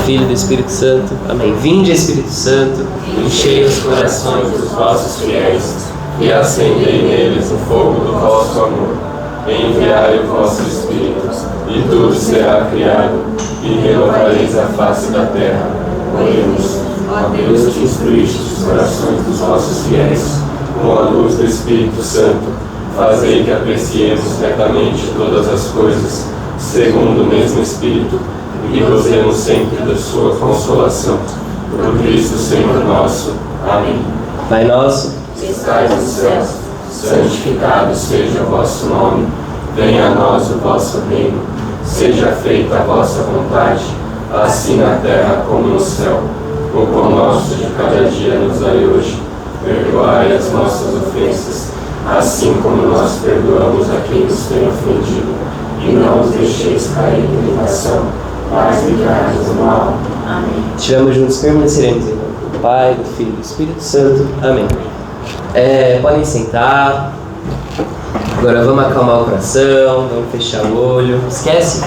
Filho e do Espírito Santo. Amém. Vinde, Espírito Santo, enchei os corações dos vossos fiéis e acendei neles o fogo do vosso amor. Enviai o vosso Espírito, e tudo será criado, e renovareis a face da terra. Oremos. Ó Deus, que instruíste os corações dos vossos fiéis com a luz do Espírito Santo, fazei que apreciemos retamente todas as coisas, segundo o mesmo Espírito, e gozemos sempre da sua consolação. Por Cristo Senhor nosso. Amém. Pai nosso, que estais nos céus, santificado seja o vosso nome. Venha a nós o vosso reino. Seja feita a vossa vontade, assim na terra como no céu. O pão nosso de cada dia nos dai hoje. Perdoai as nossas ofensas, assim como nós perdoamos a quem nos tem ofendido. E não os deixeis cair em tentação, mas livrai-nos do mal. Amém. Estivemos juntos, permaneceremos em nome do Pai, do Filho e do Espírito Santo. Amém. Podem sentar. Agora vamos acalmar o coração, vamos fechar o olho. Esquece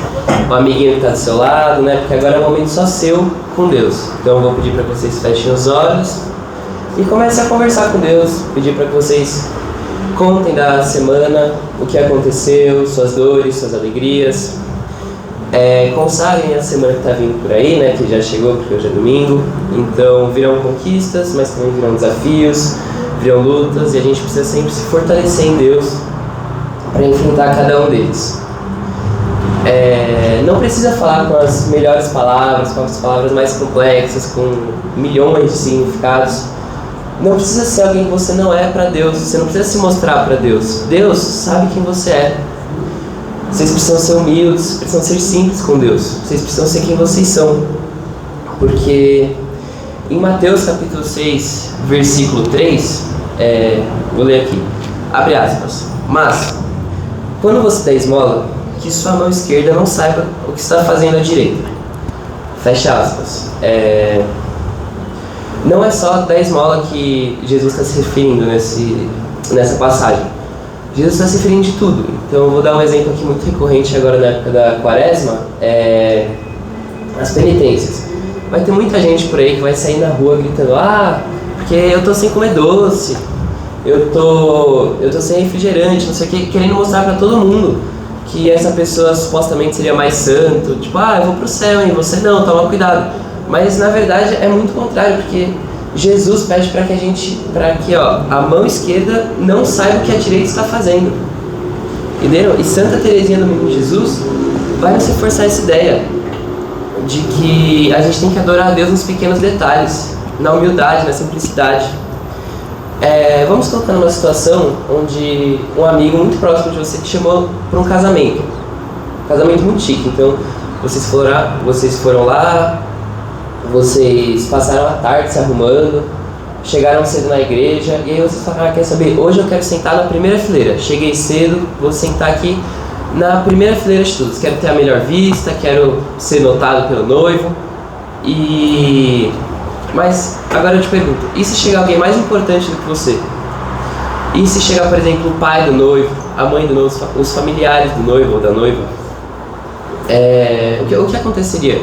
o amiguinho que está do seu lado, né? Porque agora é um momento só seu com Deus. Então eu vou pedir para que vocês fechem os olhos e comecem a conversar com Deus. Pedir para que vocês contem da semana, o que aconteceu, suas dores, suas alegrias. Consagrem a semana que está vindo por aí, né? Que já chegou, porque hoje é domingo. Então virão conquistas, mas também virão desafios, virão lutas, e a gente precisa sempre se fortalecer em Deus para enfrentar cada um deles. Não precisa falar com as melhores palavras, com as palavras mais complexas, com milhões de significados. Não precisa ser alguém que você não é para Deus. Você não precisa se mostrar para Deus. Deus sabe quem você é. Vocês precisam ser humildes, precisam ser simples com Deus. Vocês precisam ser quem vocês são. Porque em Mateus capítulo 6, versículo 3, vou ler aqui, abre aspas. Mas, quando você der esmola, que sua mão esquerda não saiba o que está fazendo à direita. Fecha aspas. Não é só da esmola que Jesus está se referindo nessa passagem. Jesus está se referindo de tudo. Então eu vou dar um exemplo aqui muito recorrente agora na época da quaresma, as penitências. Vai ter muita gente por aí que vai sair na rua gritando: porque eu tô sem comer doce, eu tô sem refrigerante, não sei o que, querendo mostrar para todo mundo que essa pessoa supostamente seria mais santo, tipo, eu vou pro céu, e você não, toma cuidado. Mas na verdade é muito contrário, porque Jesus pede para que a mão esquerda não saiba o que a direita está fazendo. Entenderam? E Santa Teresinha do Menino Jesus vai nos reforçar essa ideia de que a gente tem que adorar a Deus nos pequenos detalhes, na humildade, na simplicidade. Vamos colocar numa situação onde um amigo muito próximo de você te chamou para um casamento muito chique. Então vocês foram lá, vocês passaram a tarde se arrumando, chegaram cedo na igreja, e aí vocês falaram: quer saber, hoje eu quero sentar na primeira fileira. Cheguei cedo, vou sentar aqui na primeira fileira de todos. Quero ter a melhor vista, quero ser notado pelo noivo. Mas agora eu te pergunto, e se chegar alguém mais importante do que você? E se chegar, por exemplo, o pai do noivo, a mãe do noivo, os familiares do noivo ou da noiva? O que aconteceria?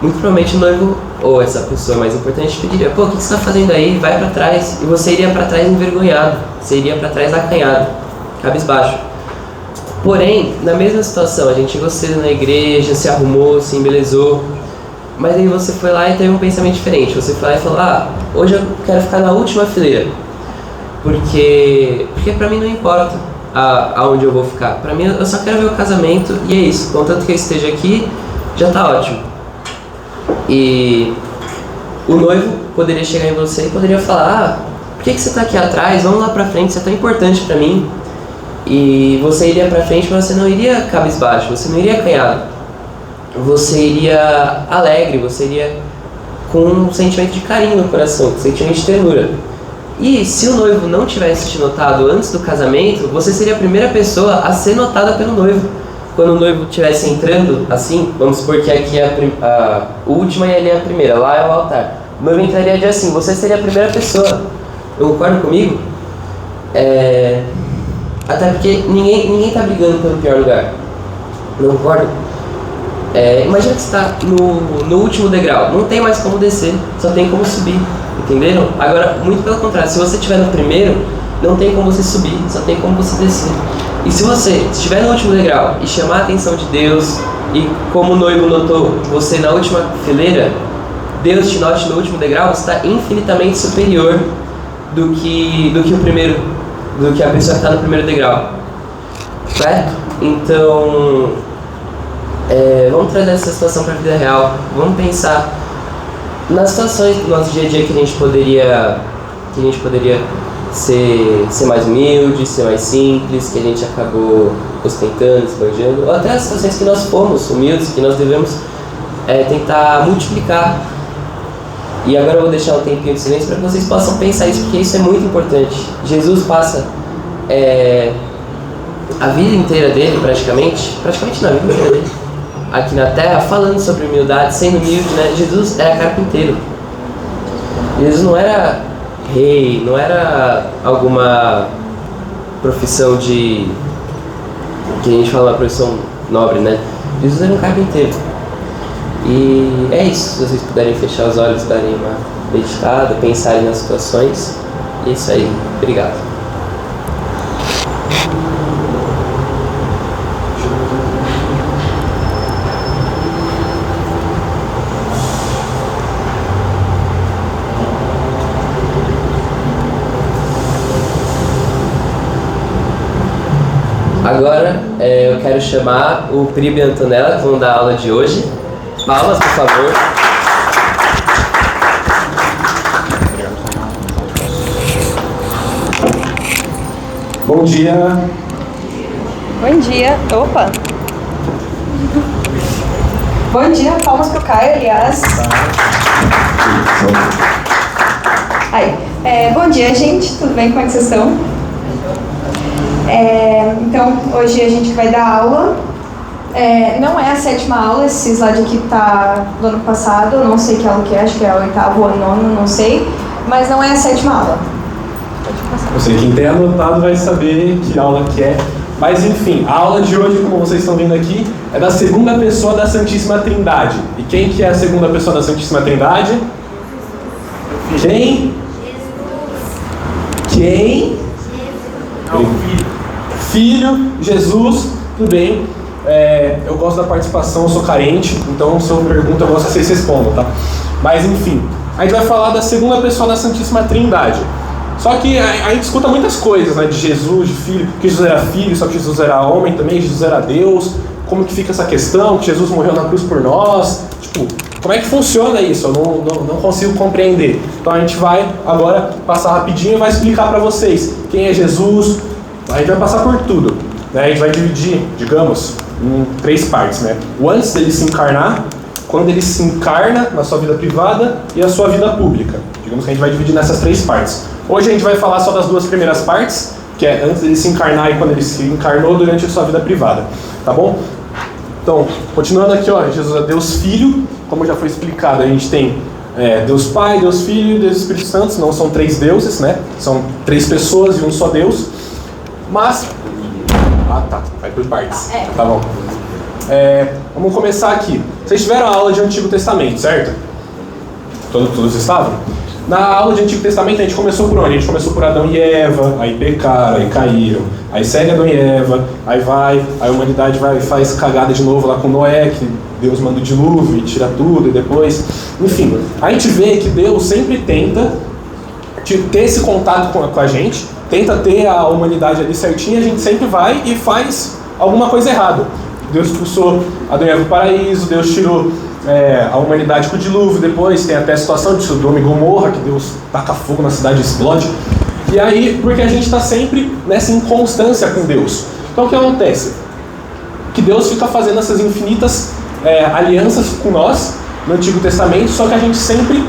Muito provavelmente o noivo, ou essa pessoa mais importante, pediria: o que você está fazendo aí? Vai para trás. E você iria para trás envergonhado, você iria para trás acanhado, cabisbaixo. Porém, na mesma situação, a gente chegou cedo na igreja, se arrumou, se embelezou, mas aí você foi lá e teve um pensamento diferente. Você foi lá e falou: hoje eu quero ficar na última fileira, porque para mim não importa aonde eu vou ficar. Para mim, eu só quero ver o casamento e é isso. Contanto que eu esteja aqui, já está ótimo. E o noivo poderia chegar em você e poderia falar: por que você está aqui atrás? Vamos lá para frente, você é tão importante para mim. E você iria para frente, mas você não iria cabisbaixo, você não iria acanhado. Você iria alegre, você iria com um sentimento de carinho no coração, um sentimento de ternura. E se o noivo não tivesse te notado antes do casamento, você seria a primeira pessoa a ser notada pelo noivo. Quando o noivo estivesse entrando, assim, vamos supor que aqui é a última e ali é a primeira, lá é o altar. O noivo entraria de assim, você seria a primeira pessoa. Concorda comigo? Até porque ninguém está brigando pelo pior lugar. Não concordo? Imagina que você está no último degrau, não tem mais como descer, só tem como subir, entenderam? Agora, muito pelo contrário, se você estiver no primeiro, não tem como você subir, só tem como você descer. E se você estiver no último degrau e chamar a atenção de Deus, e como o noivo notou você na última fileira, Deus te note no último degrau, você está infinitamente superior do que o primeiro, do que a pessoa que está no primeiro degrau. Certo? Então, vamos trazer essa situação para a vida real. Vamos pensar nas situações do nosso dia a dia que a gente poderia ser mais humilde, ser mais simples, que a gente acabou ostentando, esbanjando, ou até as situações que nós fomos humildes, que nós devemos tentar multiplicar. E agora eu vou deixar um tempinho de silêncio para que vocês possam pensar isso, porque isso é muito importante. Jesus passa a vida inteira dele, praticamente não, a vida inteira dele, aqui na Terra, falando sobre humildade, sendo humilde, né? Jesus era carpinteiro. Jesus não era rei, não era alguma profissão que a gente fala, uma profissão nobre, né? Jesus era um carpinteiro. E é isso, se vocês puderem fechar os olhos, darem uma meditada, pensarem nas situações. É isso aí, obrigado. Agora eu quero chamar o Pribe e a Antonella, que vão dar a aula de hoje. Palmas, por favor. Bom dia. Bom dia. Opa! Bom dia, palmas pro Caio, aliás. Bom dia, gente. Tudo bem? Como é que vocês estão? Então, hoje a gente vai dar aula. Não é a 7ª aula, esse slide aqui tá do ano passado, eu não sei que aula que é, acho que é a 8ª ou a 9ª, não sei, mas não é a 7ª aula. Eu sei, quem tem anotado vai saber que aula que é, mas enfim, a aula de hoje, como vocês estão vendo aqui, é da 2ª pessoa da Santíssima Trindade. E quem que é a 2ª pessoa da Santíssima Trindade? Quem? Quem? Filho, Jesus, tudo bem. Eu gosto da participação, eu sou carente, então se eu pergunto eu gosto que vocês respondam, tá? Mas enfim, a gente vai falar da 2ª pessoa da Santíssima Trindade. Só que a gente escuta muitas coisas, né, de Jesus, de filho, que Jesus era filho, só que Jesus era homem também, Jesus era Deus. Como que fica essa questão, que Jesus morreu na cruz por nós? Tipo, como é que funciona isso? Eu não consigo compreender. Então a gente vai agora passar rapidinho e vai explicar para vocês quem é Jesus. A gente vai passar por tudo, né? A gente vai dividir, digamos, em 3 partes, né? O antes dele se encarnar, quando ele se encarna na sua vida privada e a sua vida pública. Digamos que a gente vai dividir nessas 3 partes. Hoje a gente vai falar só das 2 primeiras partes, que é antes dele se encarnar e quando ele se encarnou durante a sua vida privada, tá bom? Então, continuando aqui, ó, Jesus é Deus Filho, como já foi explicado, a gente tem Deus Pai, Deus Filho e Deus Espírito Santo, não são 3 deuses, né? São 3 pessoas e um só Deus. Mas... vai por partes. Tá bom. Vamos começar aqui. Vocês tiveram a aula de Antigo Testamento, certo? Todos estavam? Na aula de Antigo Testamento a gente começou por onde? A gente começou por Adão e Eva, aí pecaram, aí caíram, aí segue Adão e Eva, aí a humanidade vai e faz cagada de novo lá com Noé, que Deus manda o dilúvio e tira tudo, e depois... Enfim, a gente vê que Deus sempre tenta ter esse contato com a gente, tenta ter a humanidade ali certinha, a gente sempre vai e faz alguma coisa errada. Deus expulsou Adão e Eva do paraíso, Deus tirou a humanidade com o dilúvio, depois tem até a situação de Sodoma e Gomorra, que Deus taca fogo na cidade e explode. E aí, porque a gente está sempre nessa inconstância com Deus. Então o que acontece? Que Deus fica fazendo essas infinitas alianças com nós no Antigo Testamento, só que a gente sempre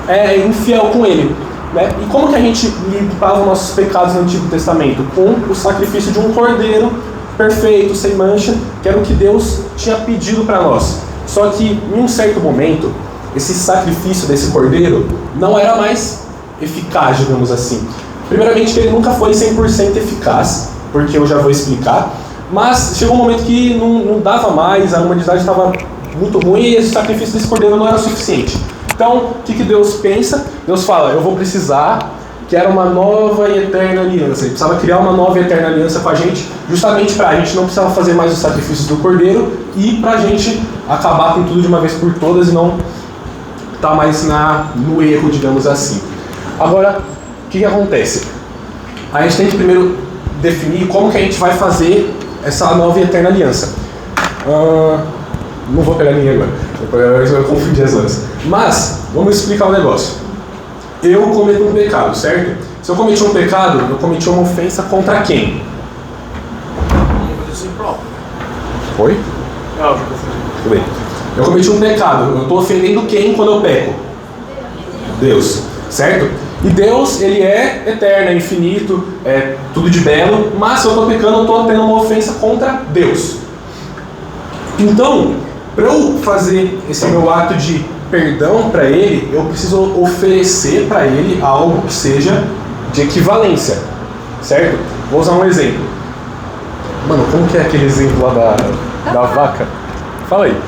é infiel com Ele. Né? E como que a gente limpava os nossos pecados no Antigo Testamento? Com o sacrifício de um cordeiro perfeito, sem mancha, que era o que Deus tinha pedido para nós. Só que em um certo momento, esse sacrifício desse cordeiro não era mais eficaz, digamos assim. Primeiramente que ele nunca foi 100% eficaz, porque eu já vou explicar, mas chegou um momento que não dava mais, a humanidade estava muito ruim e esse sacrifício desse cordeiro não era o suficiente. Então, o que Deus pensa? Deus fala, eu vou precisar que era uma nova e eterna aliança. Ele precisava criar uma nova e eterna aliança com a gente, justamente para a gente não precisar fazer mais os sacrifícios do cordeiro e para a gente acabar com tudo de uma vez por todas e não estar mais no erro, digamos assim. Agora, o que acontece? A gente tem que primeiro definir como que a gente vai fazer essa nova e eterna aliança. Não vou pegar ninguém agora, eu confundi as horas. Mas, vamos explicar o negócio. Eu cometo um pecado, certo? Se eu cometi um pecado, eu cometi uma ofensa contra quem? Foi? Tudo bem. Eu cometi um pecado, eu estou ofendendo quem quando eu peco? Deus, certo? E Deus, ele é eterno, é infinito, é tudo de belo, mas se eu estou pecando, eu estou tendo uma ofensa contra Deus. Então, para eu fazer esse meu ato de perdão para ele, eu preciso oferecer para ele algo que seja de equivalência, certo? Vou usar um exemplo. Mano, como que é aquele exemplo lá da vaca? Fala aí.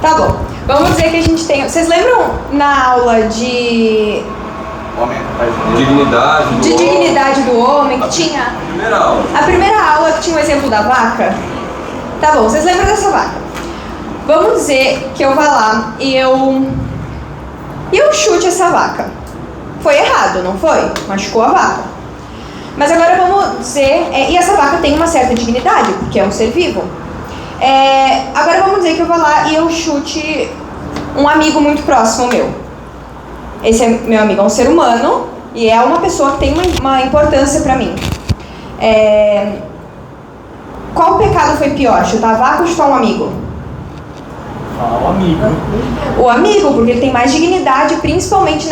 Tá bom. Vamos dizer que a gente tem... Vocês lembram na aula de dignidade do homem que tinha... A primeira aula que tinha o exemplo da vaca? Tá bom, vocês lembram dessa vaca? Vamos dizer que eu vá lá e eu chute essa vaca. Foi errado, não foi? Machucou a vaca. Mas agora vamos dizer... e essa vaca tem uma certa dignidade, porque é um ser vivo. Agora vamos dizer que eu vou lá e eu chute um amigo muito próximo meu. Esse meu amigo é um ser humano e é uma pessoa que tem uma importância pra mim. Qual pecado foi pior? Chutar a vaca ou chutar um amigo? O amigo. O amigo, porque ele tem mais dignidade, principalmente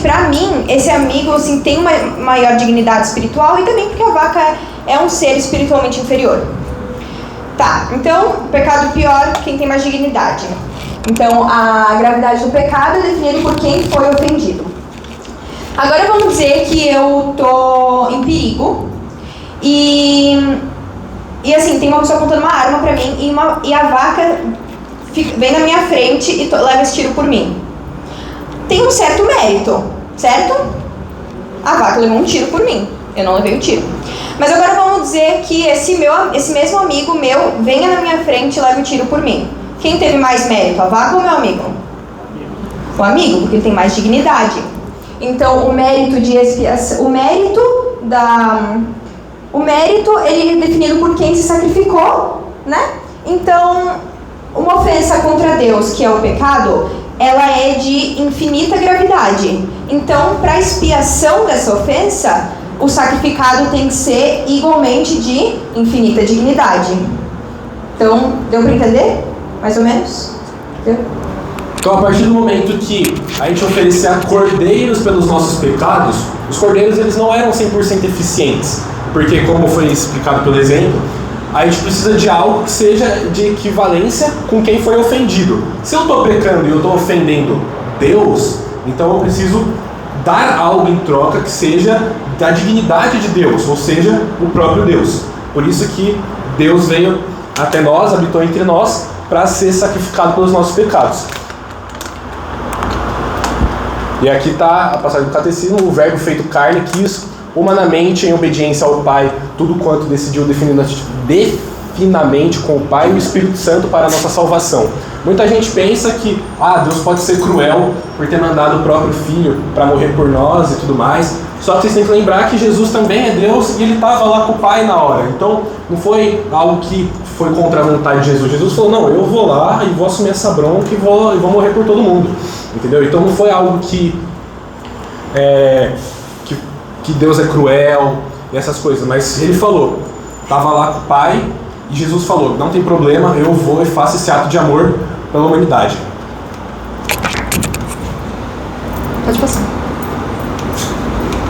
pra mim, esse amigo assim, tem uma maior dignidade espiritual e também porque a vaca é um ser espiritualmente inferior. Tá, então, pecado pior, quem tem mais dignidade. Então, a gravidade do pecado é definida por quem foi ofendido. Agora vamos dizer que eu tô em perigo e assim, tem uma pessoa apontando uma arma pra mim e a vaca vem na minha frente e leva esse tiro por mim. Tem um certo mérito, certo? A vaca levou um tiro por mim, eu não levei o tiro. Mas agora vamos dizer que esse mesmo amigo meu venha na minha frente e leve o tiro por mim. Quem teve mais mérito, a vaca ou meu amigo? O amigo, porque ele tem mais dignidade. Então, o mérito de expiação, o mérito ele é definido por quem se sacrificou, né? Então, uma ofensa contra Deus, que é o pecado, ela é de infinita gravidade. Então, para a expiação dessa ofensa, o sacrificado tem que ser igualmente de infinita dignidade. Então, deu para entender? Mais ou menos? Deu? Então, a partir do momento que a gente oferecia cordeiros pelos nossos pecados, os cordeiros eles não eram 100% eficientes, porque, como foi explicado pelo exemplo, a gente precisa de algo que seja de equivalência com quem foi ofendido. Se eu estou pecando e eu estou ofendendo Deus, então eu preciso dar algo em troca que seja da dignidade de Deus, ou seja, o próprio Deus. Por isso que Deus veio até nós, habitou entre nós, para ser sacrificado pelos nossos pecados. E aqui está a passagem do catecismo: o verbo feito carne quis humanamente, em obediência ao Pai, tudo quanto decidiu definidamente com o Pai e o Espírito Santo para a nossa salvação. Muita gente pensa que Deus pode ser cruel por ter mandado o próprio Filho para morrer por nós e tudo mais. Só que vocês têm que lembrar que Jesus também é Deus e ele estava lá com o Pai na hora. Então não foi algo que foi contra a vontade de Jesus. Jesus falou, não, eu vou lá e vou assumir essa bronca e vou morrer por todo mundo. Entendeu? Então não foi algo que Deus é cruel e essas coisas. Mas ele falou, estava lá com o Pai e Jesus falou, não tem problema, eu vou e faço esse ato de amor pela humanidade. Pode passar.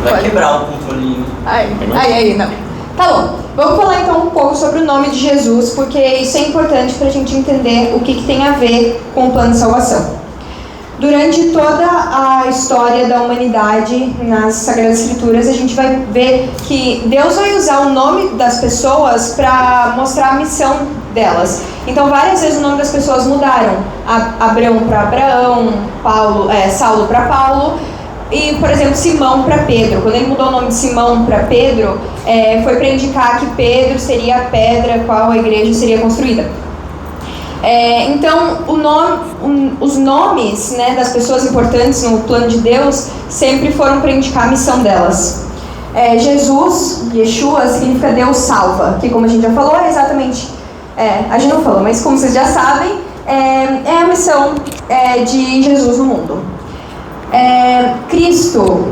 Vai quebrar o controlinho. Aí, não. Tá bom. Vamos falar então um pouco sobre o nome de Jesus, porque isso é importante para a gente entender o que tem a ver com o plano de salvação. Durante toda a história da humanidade, nas Sagradas Escrituras, a gente vai ver que Deus vai usar o nome das pessoas para mostrar a missão delas. Então, várias vezes o nome das pessoas mudaram. Abraão para Abraão, Saulo para Paulo, e, por exemplo, Simão para Pedro. Quando ele mudou o nome de Simão para Pedro, foi para indicar que Pedro seria a pedra qual a igreja seria construída. Então, os nomes, né, das pessoas importantes no plano de Deus sempre foram para indicar a missão delas. Jesus, Yeshua, significa Deus salva, que, como a gente já falou, é exatamente... a gente não falou, mas como vocês já sabem, é a missão de Jesus no mundo. Cristo,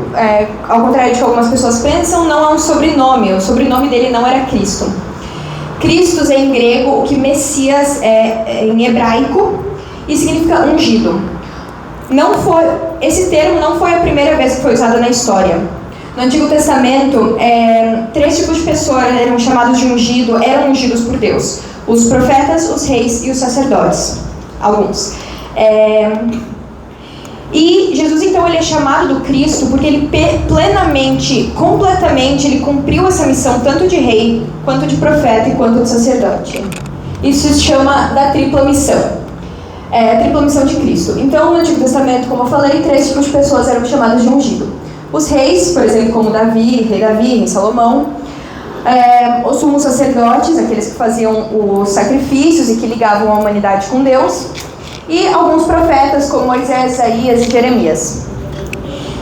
ao contrário de que algumas pessoas pensam, não é um sobrenome. O sobrenome dele não era Cristo. Christos é em grego o que Messias é em hebraico e significa ungido. Esse termo não foi a primeira vez que foi usado na história. No Antigo Testamento, 3 tipos de pessoas eram chamados de ungido, eram ungidos por Deus: os profetas, os reis e os sacerdotes. Alguns. E Jesus, então, ele é chamado do Cristo porque ele plenamente, completamente, ele cumpriu essa missão tanto de rei, quanto de profeta e quanto de sacerdote. Isso se chama da tripla missão. A tripla missão de Cristo. Então, no Antigo Testamento, como eu falei, 3 tipos de pessoas eram chamadas de ungido. Os reis, por exemplo, como rei Salomão. Os sumos sacerdotes, aqueles que faziam os sacrifícios e que ligavam a humanidade com Deus. E alguns profetas, como Moisés, Isaías e Jeremias.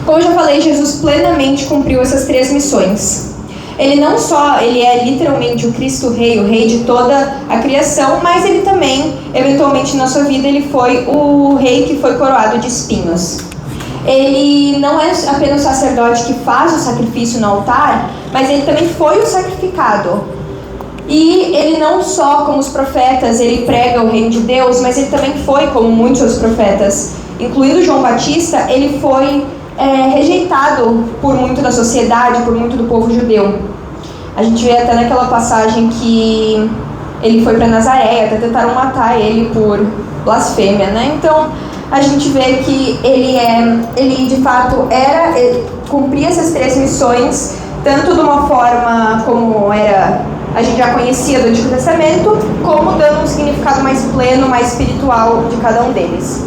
Como eu já falei, Jesus plenamente cumpriu essas 3 missões. Ele não só, ele é literalmente o Cristo Rei, o Rei de toda a criação, mas ele também, eventualmente na sua vida, ele foi o Rei que foi coroado de espinhos. Ele não é apenas o sacerdote que faz o sacrifício no altar, mas ele também foi o sacrificado. E ele não só, como os profetas, ele prega o reino de Deus, mas ele também foi, como muitos outros profetas, incluindo João Batista, ele foi rejeitado por muito da sociedade, por muito do povo judeu. A gente vê até naquela passagem que ele foi para Nazaré, até tentaram matar ele por blasfêmia, né? Então, a gente vê que ele de fato cumpria essas 3 missões, tanto de uma forma como a gente já conhecia do Antigo Testamento, como dando um significado mais pleno, mais espiritual de cada um deles.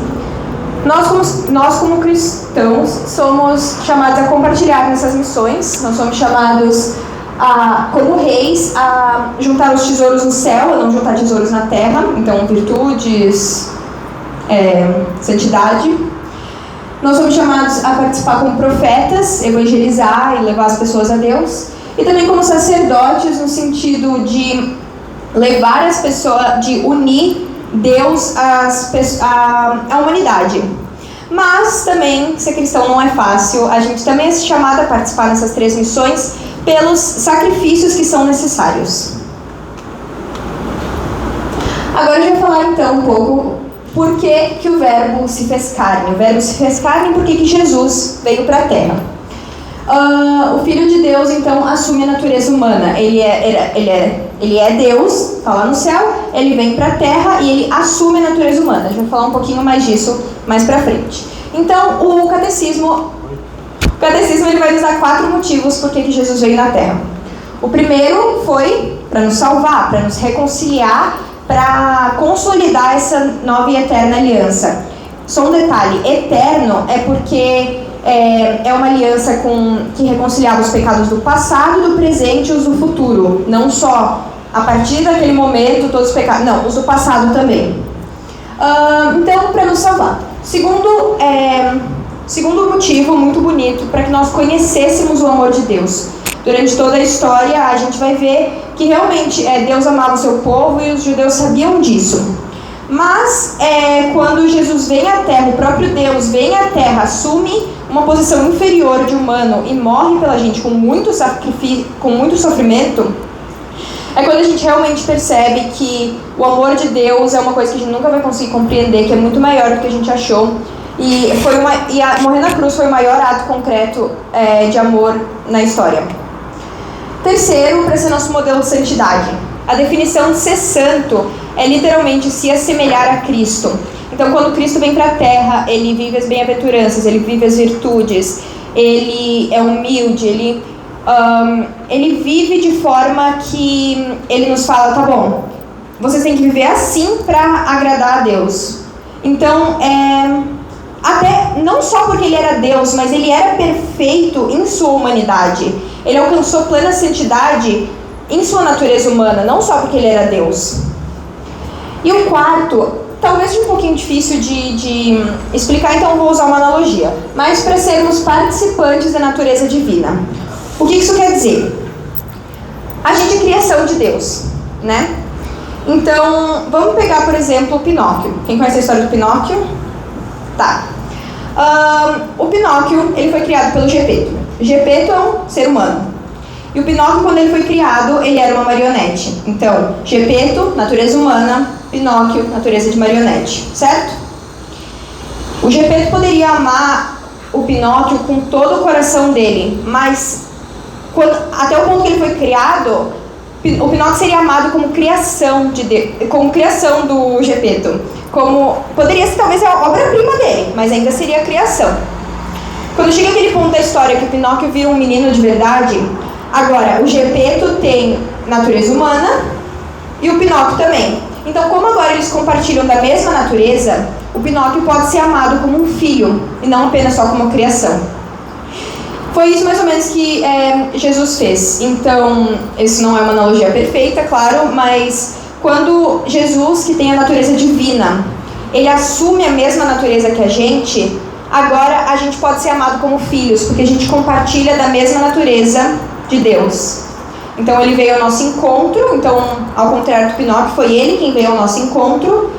Nós como cristãos, somos chamados a compartilhar nessas missões. Nós somos chamados, como reis, a juntar os tesouros no céu, a não juntar tesouros na terra. Então, virtudes, santidade. Nós somos chamados a participar como profetas, evangelizar e levar as pessoas a Deus. E também como sacerdotes, no sentido de levar as pessoas, de unir Deus à humanidade. Mas também, ser cristão não é fácil. A gente também é chamado a participar dessas 3 missões pelos sacrifícios que são necessários. Agora eu vou falar então um pouco por que o Verbo se fez carne. O Verbo se fez carne porque Jesus veio para a Terra. O Filho de Deus, então, assume a natureza humana. Ele é Deus, está lá no céu, ele vem para a Terra e ele assume a natureza humana. A gente vai falar um pouquinho mais disso mais para frente. Então, o catecismo ele vai nos dar 4 motivos por que Jesus veio na Terra. O primeiro foi para nos salvar, para nos reconciliar, para consolidar essa nova e eterna aliança. Só um detalhe, eterno é porque é uma aliança que reconciliava os pecados do passado, do presente e os do futuro. Não só a partir daquele momento todos os pecados, não, os do passado também. Então, para nos salvar. Segundo motivo muito bonito, para que nós conhecêssemos o amor de Deus. Durante toda a história, a gente vai ver que realmente Deus amava o seu povo e os judeus sabiam disso. Mas, quando Jesus vem à Terra, o próprio Deus vem à Terra, assume uma posição inferior de humano e morre pela gente com muito sacrifício, com muito sofrimento, é quando a gente realmente percebe que o amor de Deus é uma coisa que a gente nunca vai conseguir compreender, que é muito maior do que a gente achou. E morrer na cruz foi o maior ato concreto de amor na história. Terceiro, para ser nosso modelo de santidade. A definição de ser santo é literalmente se assemelhar a Cristo. Então, quando Cristo vem para a Terra, ele vive as bem-aventuranças, ele vive as virtudes, ele é humilde, ele vive de forma que ele nos fala, tá bom, vocês têm que viver assim para agradar a Deus. Então, até não só porque ele era Deus, mas ele era perfeito em sua humanidade. Ele alcançou plena santidade em sua natureza humana, não só porque ele era Deus. E o quarto, talvez seja um pouquinho difícil de explicar, então eu vou usar uma analogia. Mas para sermos participantes da natureza divina. O que isso quer dizer? A gente é criação de Deus, né? Então, vamos pegar, por exemplo, o Pinóquio. Quem conhece a história do Pinóquio? Tá. O Pinóquio, ele foi criado pelo Gepeto. Gepeto é um ser humano. E o Pinóquio, quando ele foi criado, ele era uma marionete. Então, Gepeto, natureza humana, Pinóquio, natureza de marionete, certo? O Gepeto poderia amar o Pinóquio com todo o coração dele, mas até o ponto que ele foi criado, o Pinóquio seria amado como criação de Deus, como criação do Gepeto. Poderia ser talvez a obra-prima dele, mas ainda seria a criação. Quando chega aquele ponto da história que o Pinóquio vira um menino de verdade, agora o Gepeto tem natureza humana e o Pinóquio também. Então, como agora eles compartilham da mesma natureza, o Pinóquio pode ser amado como um filho e não apenas só como criação. Foi isso mais ou menos que Jesus fez. Então, isso não é uma analogia perfeita, claro, mas quando Jesus, que tem a natureza divina, ele assume a mesma natureza que a gente, agora a gente pode ser amado como filhos, porque a gente compartilha da mesma natureza de Deus. Então ele veio ao nosso encontro, então ao contrário do Pinóquio, foi ele quem veio ao nosso encontro.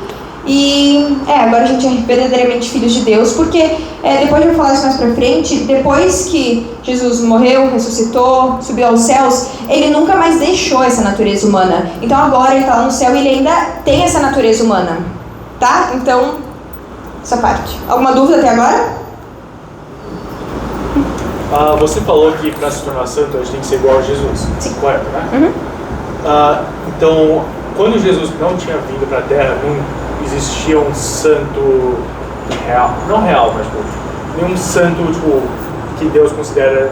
E agora a gente é verdadeiramente filhos de Deus, porque depois eu vou falar isso mais pra frente, depois que Jesus morreu, ressuscitou, subiu aos céus, ele nunca mais deixou essa natureza humana. Então agora ele está lá no céu e ele ainda tem essa natureza humana, tá? Então, essa parte. Alguma dúvida até agora? Você falou que para se tornar santo a gente tem que ser igual a Jesus. Sim. Correto, né? Uhum. Então, quando Jesus não tinha vindo para a Terra, não existia um santo real, não real, mas nenhum santo que Deus considera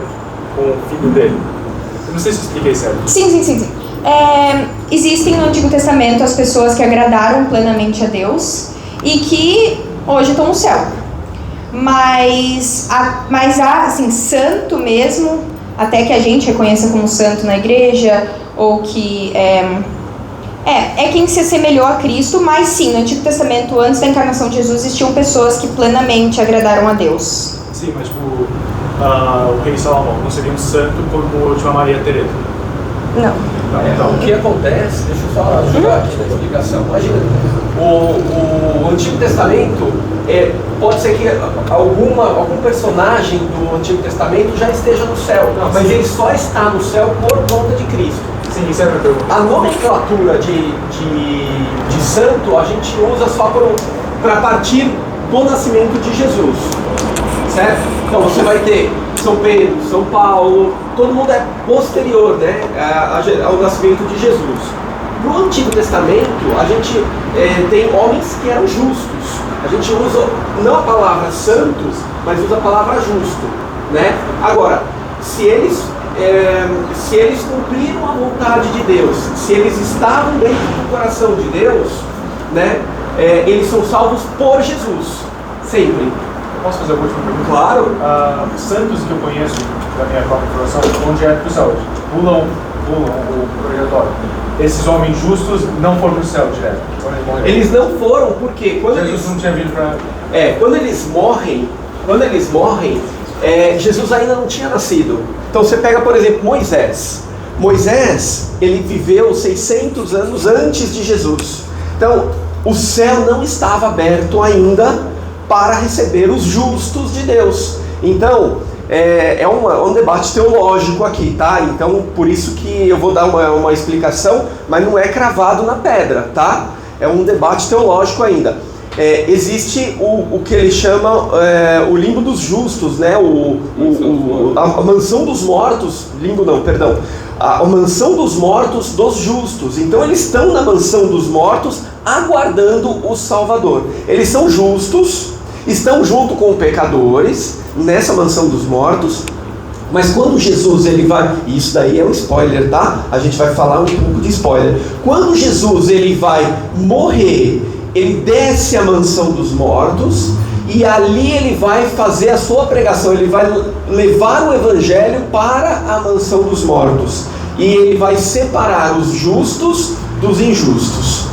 como filho dele. Eu não sei se eu expliquei certo. Sim. Existem no Antigo Testamento as pessoas que agradaram plenamente a Deus e que hoje estão no céu. Mas há, assim, santo mesmo, até que a gente reconheça como santo na igreja, ou que quem se assemelhou a Cristo, mas sim, no Antigo Testamento, antes da encarnação de Jesus, existiam pessoas que plenamente agradaram a Deus. Sim, mas o rei Salomão não seria um santo como de uma Maria Teresa? Não. Então, o que acontece, deixa eu só ajudar aqui na explicação. Imagina, o Antigo Testamento, pode ser que algum personagem do Antigo Testamento já esteja no céu, mas ele só está no céu por conta de Cristo. Sim, isso é a minha pergunta. A nomenclatura de santo a gente usa só para partir do nascimento de Jesus, certo? Então você vai ter São Pedro, São Paulo, todo mundo é posterior, né, ao nascimento de Jesus. No Antigo Testamento a gente tem homens que eram justos. A gente usa não a palavra santos, mas usa a palavra justo, né? Agora, se eles cumpriram a vontade de Deus, se eles estavam dentro do coração de Deus, né, eles são salvos por Jesus, sempre. Posso fazer uma última pergunta? Claro. Os santos que eu conheço da minha própria formação vão direto para o céu, pulam o purgatório. Esses homens justos não foram para o céu direto. Eles não foram porque Jesus não tinha vindo para... quando eles morrem, Jesus ainda não tinha nascido. Então você pega, por exemplo, Moisés. Moisés, ele viveu 600 anos antes de Jesus. Então, o céu não estava aberto ainda para receber os justos de Deus. Então, é um debate teológico aqui, tá? Então, por isso que eu vou dar uma explicação, mas não é cravado na pedra, tá? É um debate teológico ainda. Existe o que ele chama o limbo dos justos, né? A mansão dos mortos, limbo não, perdão, a mansão dos mortos dos justos. Então eles estão na mansão dos mortos aguardando o Salvador. Eles são justos, estão junto com pecadores nessa mansão dos mortos, Mas quando Jesus ele vai, isso daí é um spoiler, tá? A gente vai falar um pouco de spoiler. Quando Jesus ele vai morrer, ele desce à mansão dos mortos e ali ele vai fazer a sua pregação, ele vai levar o evangelho para a mansão dos mortos e ele vai separar os justos dos injustos.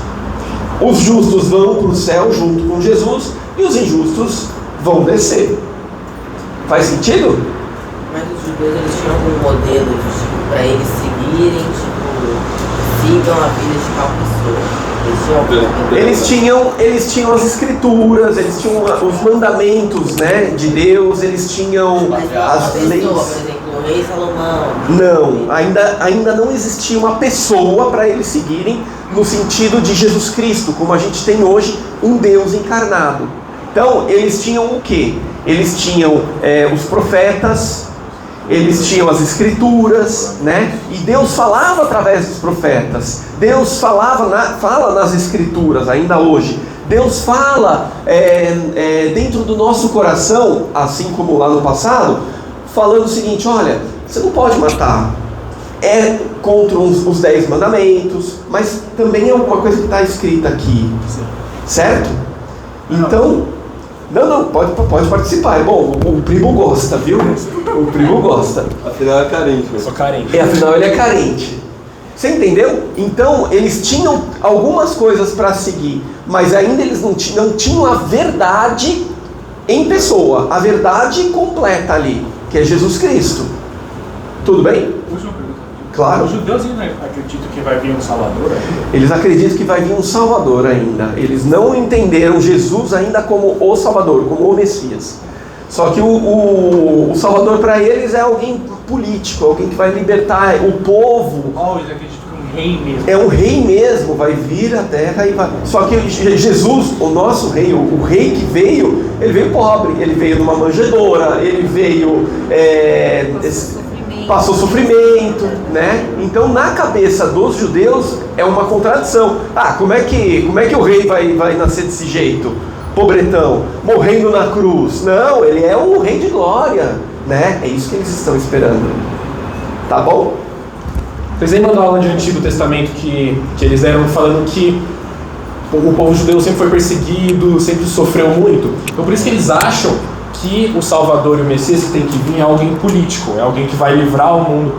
Os justos vão para o céu junto com Jesus e os injustos vão descer. Faz sentido? Mas os judeus, eles tinham algum modelo para eles seguirem, sigam a vida de tal pessoa? Eles tinham as escrituras, eles tinham os mandamentos, né, de Deus, eles tinham as leis. Por exemplo, o rei Salomão. Não, ainda não existia uma pessoa para eles seguirem no sentido de Jesus Cristo, como a gente tem hoje um Deus encarnado. Então, eles tinham o quê? Eles tinham os profetas, eles tinham as escrituras, né? E Deus falava através dos profetas. Deus fala nas escrituras ainda hoje. Deus fala dentro do nosso coração, assim como lá no passado, falando o seguinte: olha, você não pode matar. É contra os 10 mandamentos, mas também é uma coisa que está escrita aqui, certo? Então, não, pode participar. É bom, o primo gosta, viu? O primo gosta. Afinal é carente. Eu sou carente. Afinal ele é carente. Você entendeu? Então eles tinham algumas coisas para seguir, mas ainda eles não tinham a verdade em pessoa, a verdade completa ali, que é Jesus Cristo. Tudo bem? Claro. Os judeus ainda acreditam que vai vir um Salvador ainda? Eles acreditam que vai vir um Salvador ainda. Eles não entenderam Jesus ainda como o Salvador, como o Messias. Só que o Salvador para eles é alguém político, alguém que vai libertar o povo. Eles acreditam que é um rei mesmo. É um rei mesmo, vai vir à terra e vai... Só que Jesus, o nosso rei, o rei que veio, ele veio pobre, ele veio numa manjedoura, ele veio... passou sofrimento, né? Então na cabeça dos judeus é uma contradição. Como é que o rei vai nascer desse jeito? Pobretão, morrendo na cruz. Não, ele é um rei de glória, né? É isso que eles estão esperando. Tá bom? Vocês lembram da aula de Antigo Testamento que eles eram falando que o povo judeu sempre foi perseguido, sempre sofreu muito? Então por isso que eles acham que o Salvador e o Messias que tem que vir é alguém político, é alguém que vai livrar o mundo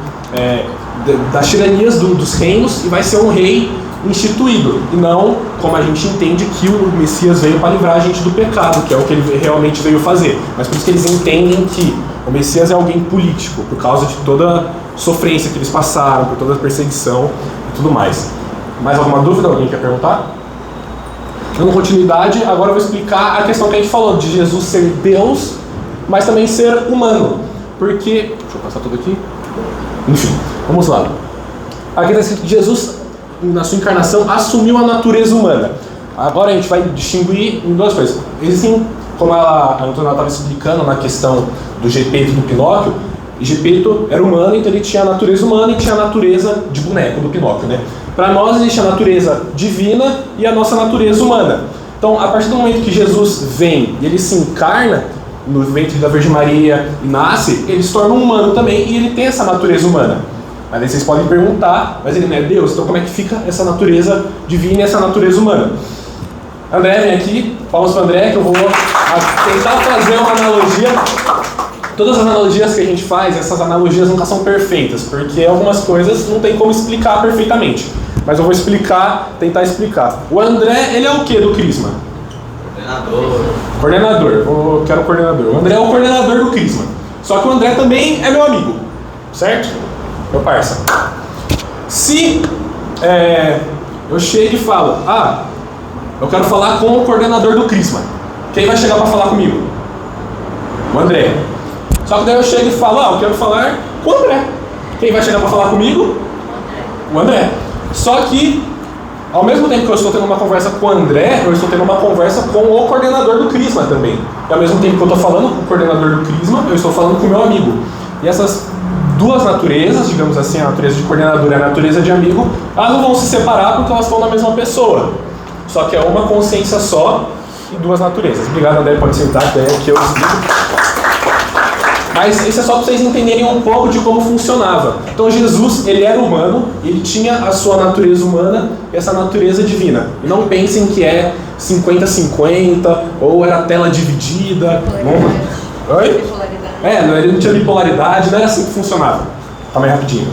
das tiranias dos reinos e vai ser um rei instituído, e não como a gente entende que o Messias veio para livrar a gente do pecado, que é o que ele realmente veio fazer. Mas por isso que eles entendem que o Messias é alguém político, por causa de toda a sofrência que eles passaram, por toda a perseguição e tudo mais. Mais alguma dúvida? Alguém quer perguntar? Dando continuidade, agora eu vou explicar a questão que a gente falou, de Jesus ser Deus, mas também ser humano. Porque... Deixa eu passar tudo aqui. Enfim, vamos lá. Aqui está escrito que Jesus, na sua encarnação, assumiu a natureza humana. Agora a gente vai distinguir em duas coisas. Existem, como a Antônia estava explicando na questão do Gepeto e do Pinóquio, Gepeto era humano, então ele tinha a natureza humana e tinha a natureza de boneco do Pinóquio, né? Para nós existe a natureza divina e a nossa natureza humana. Então, a partir do momento que Jesus vem e ele se encarna no ventre da Virgem Maria e nasce, ele se torna um humano também e ele tem essa natureza humana. Mas aí vocês podem perguntar, mas ele não é Deus? Então como é que fica essa natureza divina e essa natureza humana? André, vem aqui, palmas para o André, que eu vou tentar fazer uma analogia. Todas as analogias que a gente faz, essas analogias nunca são perfeitas, porque algumas coisas não tem como explicar perfeitamente. Mas eu vou tentar explicar. O André, ele é o que do Crisma? Coordenador. Quero coordenador. O André é o coordenador do Crisma. Só que o André também é meu amigo, certo? Meu parça. Se eu chego e falo, eu quero falar com o coordenador do Crisma, quem vai chegar para falar comigo? O André. Só que daí eu chego e falo, eu quero falar com o André. Quem vai chegar para falar comigo? O André. Só que, ao mesmo tempo que eu estou tendo uma conversa com o André, eu estou tendo uma conversa com o coordenador do Crisma também. E ao mesmo tempo que eu estou falando com o coordenador do Crisma, eu estou falando com o meu amigo. E essas duas naturezas, digamos assim, a natureza de coordenador e a natureza de amigo, elas não vão se separar porque elas estão na mesma pessoa. Só que é uma consciência só e duas naturezas. Obrigado, André, pode sentar, que é que eu explico. Mas isso é só para vocês entenderem um pouco de como funcionava. Então Jesus, ele era humano, ele tinha a sua natureza humana e essa natureza divina. E não pensem que é 50-50 ou era tela dividida. Não... Oi? Ele não tinha bipolaridade, não era assim que funcionava. Calma aí rapidinho.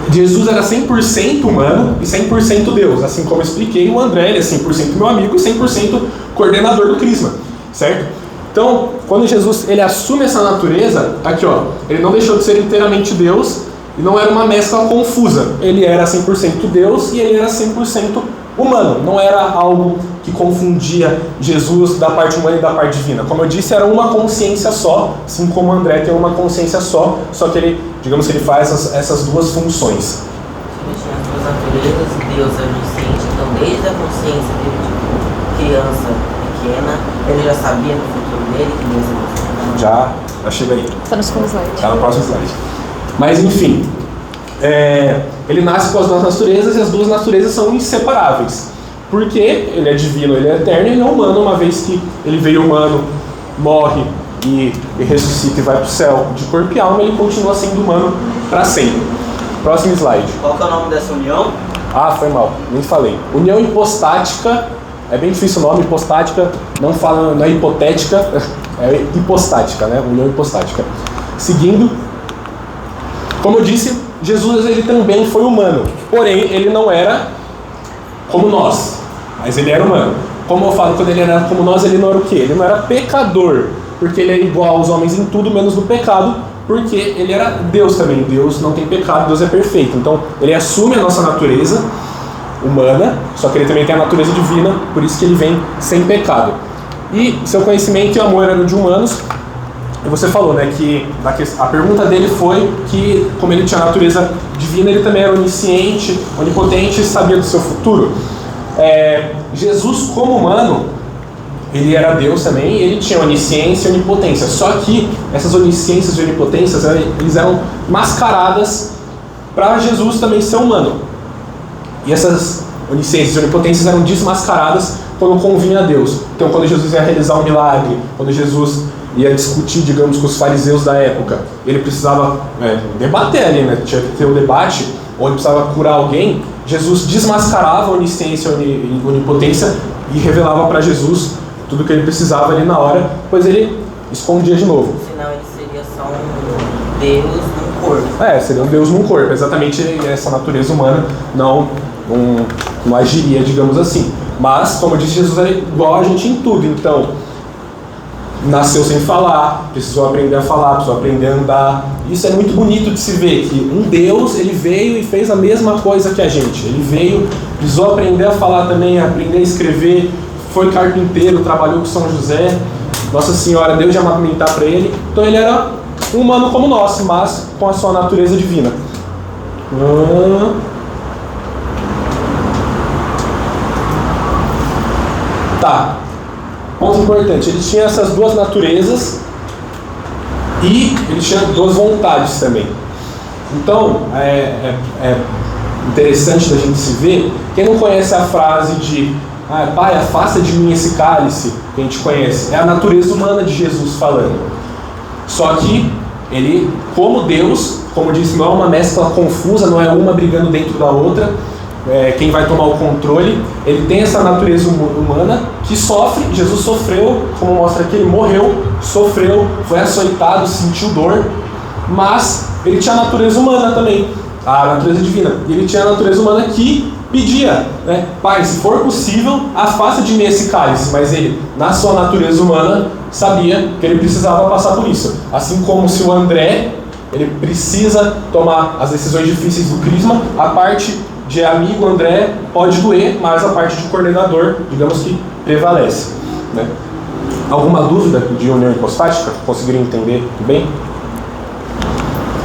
Jesus era 100% humano e 100% Deus. Assim como eu expliquei, o André ele é 100% meu amigo e 100% coordenador do Crisma, certo? Então, quando Jesus ele assume essa natureza, aqui ó, ele não deixou de ser inteiramente Deus e não era uma mescla confusa. Ele era 100% Deus e ele era 100% humano. Não era algo que confundia Jesus da parte humana e da parte divina. Como eu disse, era uma consciência só, assim como o André tem uma consciência só que ele, digamos que ele faz essas duas funções. Ele tinha as duas naturezas, Deus é onisciente, então desde a consciência dele de criança pequena, ele já sabia no futuro dele que Deus é Já chega aí. Está no segundo slide. Está no próximo slide. Mas enfim, ele nasce com as duas naturezas e as duas naturezas são inseparáveis. Porque ele é divino, ele é eterno e ele é humano, uma vez que ele veio humano, morre e ressuscita e vai para o céu de corpo e alma, ele continua sendo humano para sempre. Próximo slide. Qual que é o nome dessa união? Ah, foi mal, nem falei. União hipostática, é bem difícil o nome, hipostática, não é hipotética, é hipostática, né? União hipostática. Seguindo, como eu disse, Jesus ele também foi humano, porém ele não era como nós, mas ele era humano. Como eu falo, quando ele era como nós, ele não era o quê? Ele não era pecador, porque ele é igual aos homens em tudo, menos no pecado, porque ele era Deus também. Deus não tem pecado, Deus é perfeito. Então, ele assume a nossa natureza humana, só que ele também tem a natureza divina, por isso que ele vem sem pecado. E seu conhecimento e amor eram de humanos. E você falou, né, que a pergunta dele foi que, como ele tinha a natureza divina, ele também era onisciente, onipotente e sabia do seu futuro. Jesus, como humano, ele era Deus também, e ele tinha onisciência e onipotência. Só que essas onisciências e onipotências, eles eram mascaradas para Jesus também ser humano. E essas onisciências e onipotências eram desmascaradas quando convinha a Deus. Então, quando Jesus ia realizar um milagre, quando Jesus ia discutir, digamos, com os fariseus da época, ele precisava debater ali, né? Tinha que ter um debate, ou ele precisava curar alguém. Jesus desmascarava a onisciência e onipotência e revelava para Jesus tudo o que ele precisava ali na hora, pois ele escondia de novo. Senão ele seria só um Deus num corpo. Seria um Deus num corpo, exatamente essa natureza humana não agiria, digamos assim. Mas, como eu disse, Jesus era igual a gente em tudo, então nasceu sem falar, precisou aprender a falar, precisou aprender a andar. Isso é muito bonito de se ver, que um Deus, ele veio e fez a mesma coisa que a gente. Ele veio, precisou aprender a falar também, aprender a escrever, foi carpinteiro, trabalhou com São José, Nossa Senhora deu de amamentar para ele. Então ele era um humano como nós, mas com a sua natureza divina. Tá. Ponto importante, ele tinha essas duas naturezas e ele tinha duas vontades também. Então, é interessante da gente se ver. Quem não conhece a frase de Pai, afasta de mim esse cálice, que a gente conhece, é a natureza humana de Jesus falando. Só que ele, como Deus, como disse, não é uma mescla confusa, não é uma brigando dentro da outra. Quem vai tomar o controle, ele tem essa natureza humana que sofre. Jesus sofreu, como mostra aqui, ele morreu, sofreu, foi açoitado, sentiu dor, mas ele tinha a natureza humana também, a natureza divina, e ele tinha a natureza humana que pedia, né? Pai, se for possível, afasta de mim esse cálice, mas ele, na sua natureza humana, sabia que ele precisava passar por isso, assim como se o André, ele precisa tomar as decisões difíceis do Crisma, a parte de amigo André pode doer, mas a parte de coordenador, digamos que prevalece, né? Alguma dúvida de união hipostática? Conseguiram entender bem?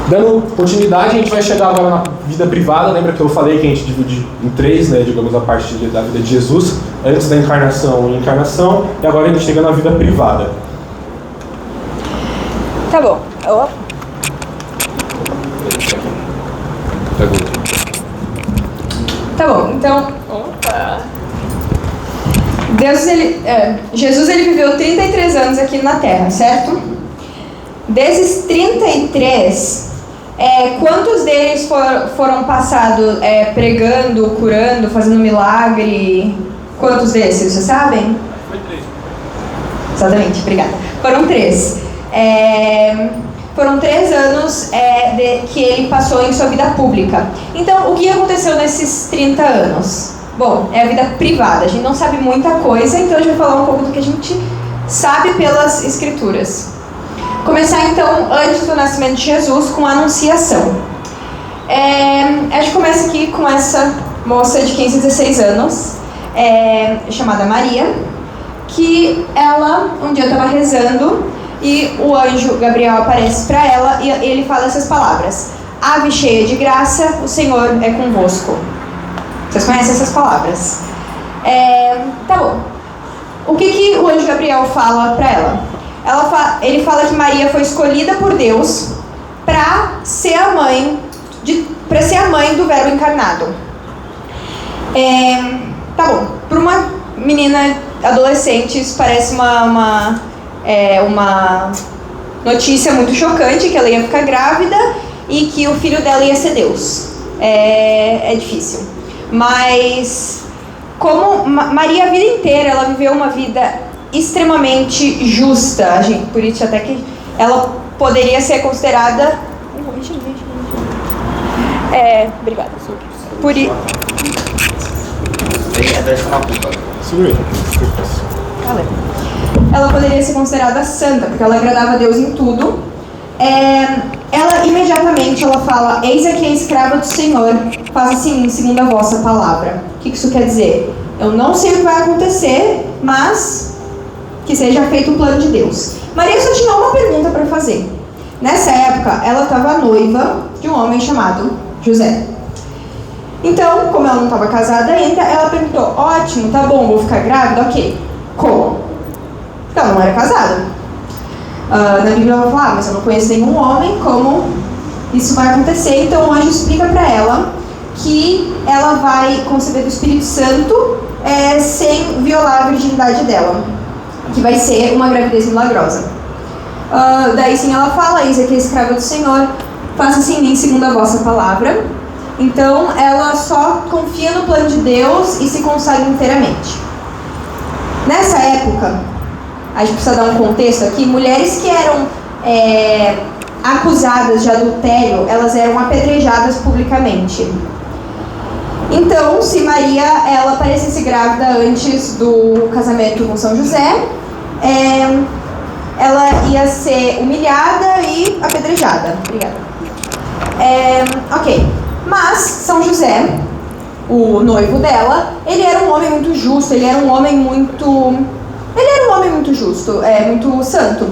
Dando continuidade, a gente vai chegar agora na vida privada. Lembra que eu falei que a gente divide em três, né, digamos, a parte da vida de Jesus, antes da encarnação e encarnação, e agora a gente chega na vida privada. Tá bom. Tá bom, então... Jesus ele viveu 33 anos aqui na Terra, certo? Desses 33, quantos deles foram passados pregando, curando, fazendo milagre? Quantos desses, vocês sabem? Foi 3. Exatamente, obrigada. Foram 3. Foram 3 anos que ele passou em sua vida pública. Então, o que aconteceu nesses 30 anos? Bom, é a vida privada. A gente não sabe muita coisa, então a gente vai falar um pouco do que a gente sabe pelas escrituras. Começar então antes do nascimento de Jesus com a anunciação. A gente começa aqui com essa moça de 15 a 16 anos, chamada Maria, que ela um dia estava rezando e o anjo Gabriel aparece para ela e ele fala essas palavras: Ave cheia de graça, o Senhor é convosco. Vocês conhecem essas palavras? Tá bom. O que o anjo Gabriel fala para ela? Ele fala que Maria foi escolhida por Deus para ser a mãe do Verbo encarnado. Tá bom. Para uma menina adolescente, isso parece uma notícia muito chocante, que ela ia ficar grávida e que o filho dela ia ser Deus. É difícil. Mas como Maria a vida inteira ela viveu uma vida extremamente justa, por isso até que ela poderia ser considerada... obrigada. Ela poderia ser considerada santa, porque ela agradava a Deus em tudo. Ela imediatamente fala: eis aqui a escrava do Senhor, faça-se em mim segundo a vossa palavra. O que isso quer dizer? Eu não sei o que vai acontecer, mas que seja feito o plano de Deus. Maria só tinha uma pergunta para fazer. Nessa época, ela estava noiva de um homem chamado José. Então, como ela não estava casada ainda, ela perguntou: ótimo, tá bom, vou ficar grávida? Ok. Como? Porque ela não era casada. Na Bíblia ela fala: mas eu não conheço nenhum homem, como isso vai acontecer? Então o anjo explica para ela que ela vai conceber do Espírito Santo sem violar a virgindade dela, que vai ser uma gravidez milagrosa. Daí sim ela fala: eis aqui a escrava do Senhor, faça-se em mim segundo a vossa palavra. Então ela só confia no plano de Deus e se consagra inteiramente. Nessa época, a gente precisa dar um contexto aqui, mulheres que eram acusadas de adultério, elas eram apedrejadas publicamente. Então, se Maria ela aparecesse grávida antes do casamento com São José, ela ia ser humilhada e apedrejada. Obrigada. Ok. Mas São José, o noivo dela, ele era um homem muito justo, ele era um homem muito justo, muito santo.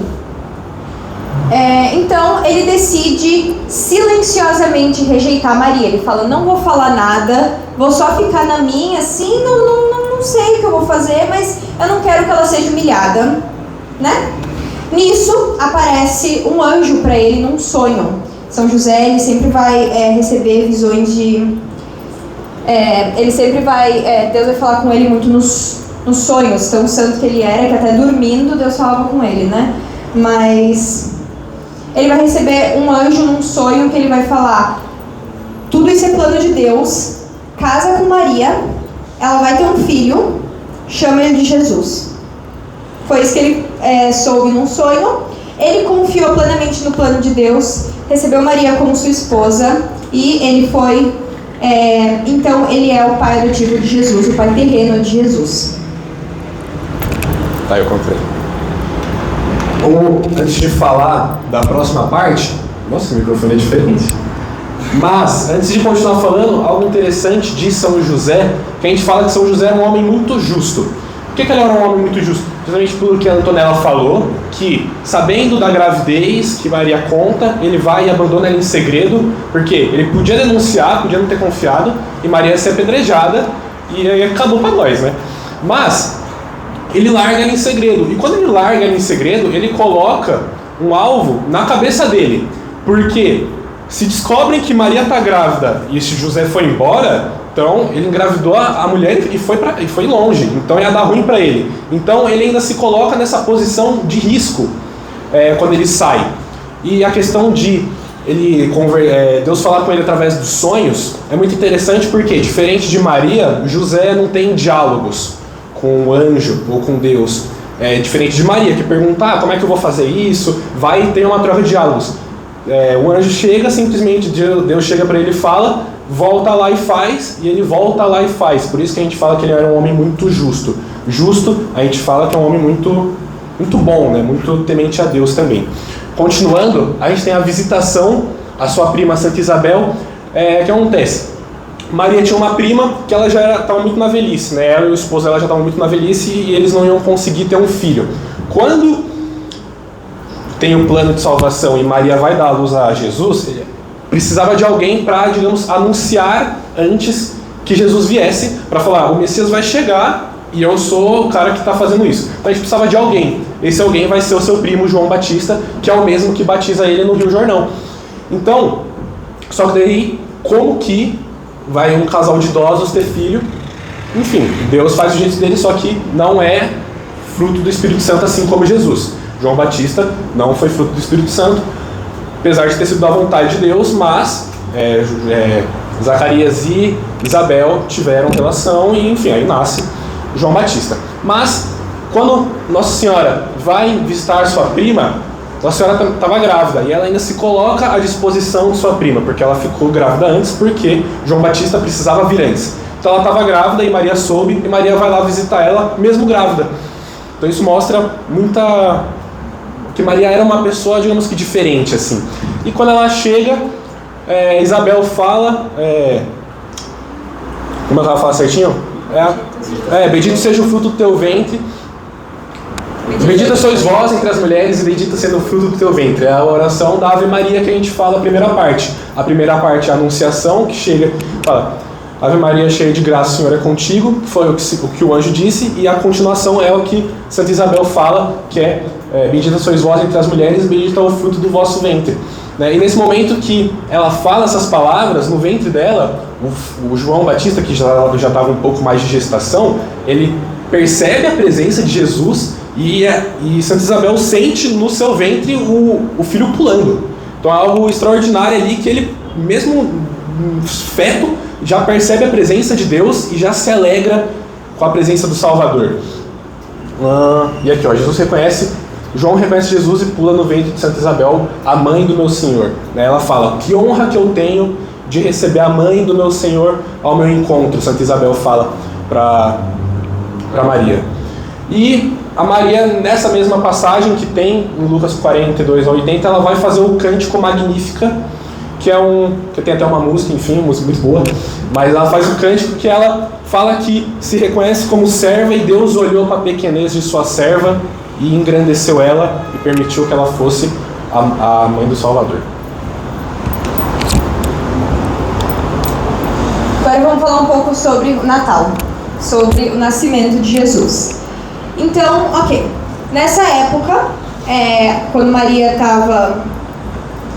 Então ele decide silenciosamente rejeitar Maria. Ele fala: não vou falar nada, vou só ficar na minha, assim, não sei o que eu vou fazer, mas eu não quero que ela seja humilhada, né? Nisso aparece um anjo para ele num sonho. São José, ele sempre vai receber visões de... Deus vai falar com ele muito nos sonhos, tão santo que ele era, que até dormindo Deus falava com ele, né? Mas ele vai receber um anjo num sonho que ele vai falar: tudo isso é plano de Deus, casa com Maria, ela vai ter um filho, chama ele de Jesus. Foi isso que ele soube num sonho. Ele confiou plenamente no plano de Deus, recebeu Maria como sua esposa e ele foi... então ele é o pai adotivo de Jesus, o pai terreno de Jesus. Tá, eu comprei. Antes de falar da próxima parte... Nossa, o microfone é diferente. Mas, antes de continuar falando, algo interessante de São José, que a gente fala que São José era um homem muito justo. Por que ele era um homem muito justo? Justamente pelo que a Antonella falou, que sabendo da gravidez que Maria conta, ele vai e abandona ela em segredo, porque ele podia denunciar, podia não ter confiado, e Maria ia ser apedrejada, e aí acabou pra nós, né? Mas ele larga ela em segredo, e quando ele larga ela em segredo, ele coloca um alvo na cabeça dele, porque se descobrem que Maria está grávida e esse José foi embora, então ele engravidou a mulher e foi longe, então ia dar ruim para ele. Então ele ainda se coloca nessa posição de risco quando ele sai. E a questão de Deus falar com ele através dos sonhos é muito interessante porque, diferente de Maria, José não tem diálogos com o anjo ou com Deus. É diferente de Maria, que pergunta, como é que eu vou fazer isso? Vai e tem uma troca de diálogos. O anjo chega, simplesmente Deus chega para ele e fala, volta lá e faz, e ele volta lá e faz. Por isso que a gente fala que ele era um homem muito justo. Justo, a gente fala que é um homem muito, muito bom, né? Muito temente a Deus também. Continuando, a gente tem a visitação à sua prima Santa Isabel. O que acontece? Maria tinha uma prima que ela já estava muito na velhice, né? Ela e o esposo dela já estavam muito na velhice e eles não iam conseguir ter um filho. Quando tem o plano de salvação e Maria vai dar a luz a Jesus, precisava de alguém para, digamos, anunciar antes que Jesus viesse, para falar, o Messias vai chegar e eu sou o cara que está fazendo isso. Então a gente precisava de alguém. Esse alguém vai ser o seu primo João Batista, que é o mesmo que batiza ele no Rio Jordão. Então, só que daí, como que vai um casal de idosos ter filho? Enfim, Deus faz o jeito dele, só que não é fruto do Espírito Santo, assim como Jesus. João Batista não foi fruto do Espírito Santo, apesar de ter sido da vontade de Deus, mas Zacarias e Isabel tiveram relação e, enfim, aí nasce João Batista. Mas, quando Nossa Senhora vai visitar sua prima, Nossa Senhora estava grávida e ela ainda se coloca à disposição de sua prima, porque ela ficou grávida antes, porque João Batista precisava vir antes. Então ela estava grávida e Maria soube, e Maria vai lá visitar ela, mesmo grávida. Então isso mostra que Maria era uma pessoa, digamos que diferente, assim. E quando ela chega, Isabel fala... como ela fala certinho? Bendito seja o fruto do teu ventre. Bendita sois vós entre as mulheres e bendita seja o fruto do teu ventre. É a oração da Ave Maria que a gente fala a primeira parte. A primeira parte é a anunciação, que chega, fala, Ave Maria cheia de graça, o Senhor é contigo, foi o que o anjo disse, e a continuação é o que Santa Isabel fala, que bendita sois vós entre as mulheres, bendito é o fruto do vosso ventre. E nesse momento que ela fala essas palavras, no ventre dela, o João Batista, que já estava um pouco mais de gestação, ele percebe a presença de Jesus e Santa Isabel sente no seu ventre o filho pulando. Então é algo extraordinário ali, que ele, mesmo feto, já percebe a presença de Deus e já se alegra com a presença do Salvador. E aqui, João reconhece Jesus e pula no ventre de Santa Isabel, a mãe do meu Senhor. Ela fala, que honra que eu tenho de receber a mãe do meu Senhor ao meu encontro, Santa Isabel fala para Maria. E a Maria, nessa mesma passagem que tem em Lucas 42 a 80, ela vai fazer o Cântico Magnífica, que tem até uma música, enfim, uma música muito boa, mas ela faz o cântico que ela fala que se reconhece como serva e Deus olhou para a pequenez de sua serva e engrandeceu ela e permitiu que ela fosse a mãe do Salvador. Agora vamos falar um pouco sobre o Natal, sobre o nascimento de Jesus. Então, nessa época, quando Maria estava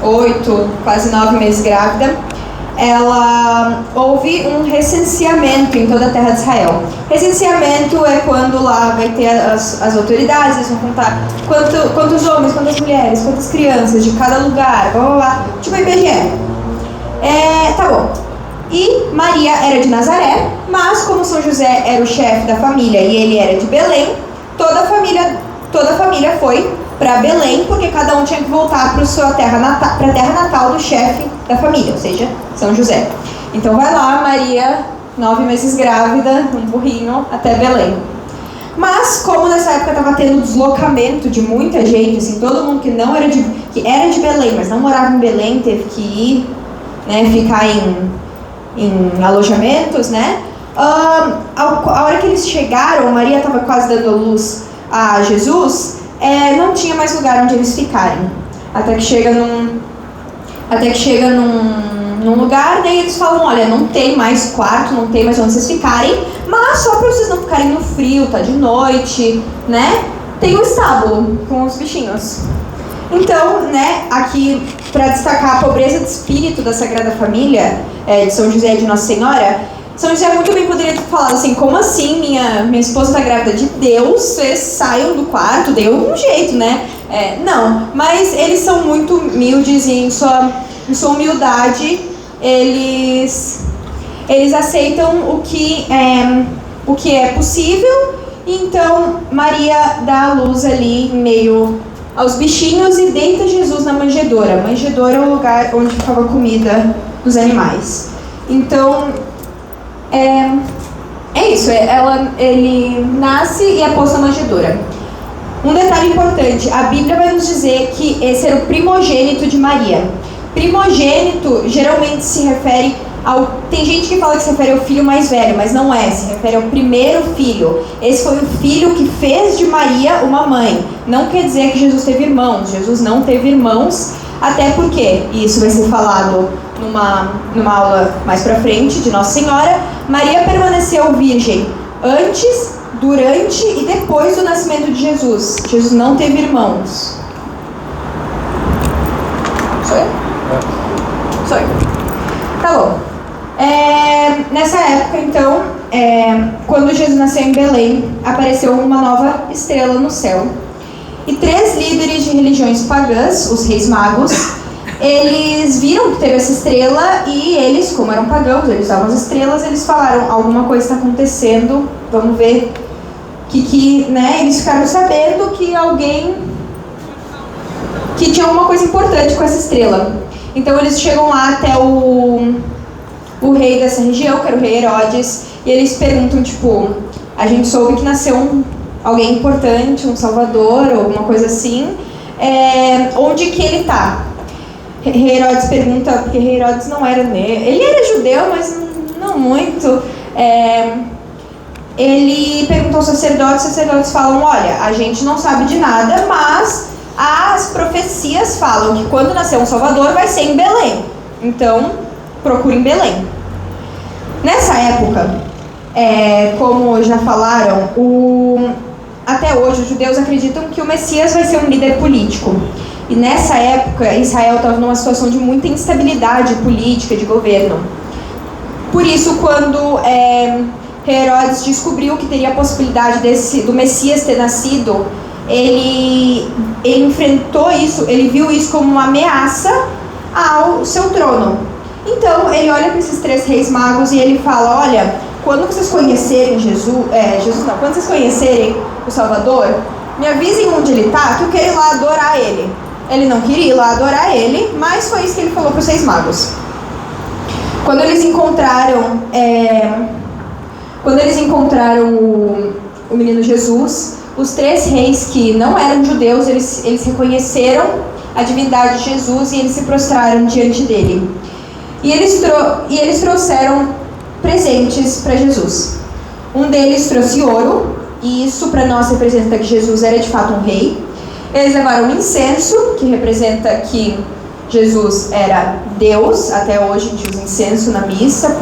8, quase 9 meses grávida, houve um recenseamento em toda a terra de Israel. Recenseamento é quando lá vai ter as autoridades, eles vão contar quantos homens, quantas mulheres, quantas crianças de cada lugar, blá blá blá, tipo IBGE. Tá bom. E Maria era de Nazaré, mas como São José era o chefe da família e ele era de Belém, toda a família foi para Belém, porque cada um tinha que voltar para a terra natal do chefe da família, ou seja, São José. Então vai lá, Maria, 9 meses grávida, num burrinho, até Belém. Mas, como nessa época estava tendo deslocamento de muita gente, assim, todo mundo que era de Belém, mas não morava em Belém, teve que ir, ficar em alojamentos, a hora que eles chegaram, Maria estava quase dando luz a Jesus, não tinha mais lugar onde eles ficarem. Até que chega num lugar, daí eles falam, olha, não tem mais quarto, não tem mais onde vocês ficarem, mas só para vocês não ficarem no frio, tá de noite, tem um estábulo com os bichinhos. Então, aqui, para destacar a pobreza de espírito da Sagrada Família, de São José e de Nossa Senhora, São José muito bem poderia ter falado assim, como assim minha esposa está grávida de Deus, vocês saiam do quarto, deu um jeito, né? Não, mas eles são muito humildes e em sua humildade eles aceitam o que é possível. Então Maria dá a luz ali em meio aos bichinhos e deita Jesus na manjedoura. Manjedoura é o lugar onde ficava a comida dos animais. Então é isso, ele nasce e é posto na manjedoura. Um detalhe importante, a Bíblia vai nos dizer que esse era o primogênito de Maria. Primogênito geralmente se refere tem gente que fala que se refere ao filho mais velho, mas não é, se refere ao primeiro filho. Esse foi o filho que fez de Maria uma mãe. Não quer dizer que Jesus teve irmãos, Jesus não teve irmãos, até porque, e isso vai ser falado numa aula mais pra frente de Nossa Senhora, Maria permaneceu virgem antes, durante e depois do nascimento de Jesus. Jesus não teve irmãos. Sou eu? Sou eu. Tá bom. Nessa época, então, quando Jesus nasceu em Belém, apareceu uma nova estrela no céu. E 3 líderes de religiões pagãs, os reis magos, eles viram que teve essa estrela e eles, como eram pagãos, eles usavam as estrelas, eles falaram, alguma coisa está acontecendo, vamos ver né? Eles ficaram sabendo que tinha alguma coisa importante com essa estrela. Então eles chegam lá até o rei dessa região, que era o rei Herodes, e eles perguntam, tipo, a gente soube que nasceu alguém importante, um salvador, ou alguma coisa assim, onde que ele tá? Herodes pergunta, porque Herodes não era ele era judeu, mas não muito. Ele pergunta aos sacerdotes, os sacerdotes falam, olha, a gente não sabe de nada, mas as profecias falam que quando nascer um salvador vai ser em Belém. Então, procure em Belém. Nessa época, como já falaram, até hoje os judeus acreditam que o Messias vai ser um líder político. E nessa época, Israel estava numa situação de muita instabilidade política, de governo. Por isso, quando Herodes descobriu que teria a possibilidade do Messias ter nascido, ele enfrentou isso, ele viu isso como uma ameaça ao seu trono. Então, ele olha para esses 3 reis magos e ele fala, olha, quando vocês conhecerem quando vocês conhecerem o Salvador, me avisem onde ele está, que eu quero ir lá adorar ele. Ele não queria ir lá adorar ele, mas foi isso que ele falou para os reis magos. Quando eles encontraram o menino Jesus, os 3 reis que não eram judeus, eles reconheceram a divindade de Jesus e eles se prostraram diante dele. E eles trouxeram presentes para Jesus. Um deles trouxe ouro, e isso para nós representa que Jesus era de fato um rei. Eles levaram um incenso, que representa que Jesus era Deus. Até hoje a gente usa incenso na missa,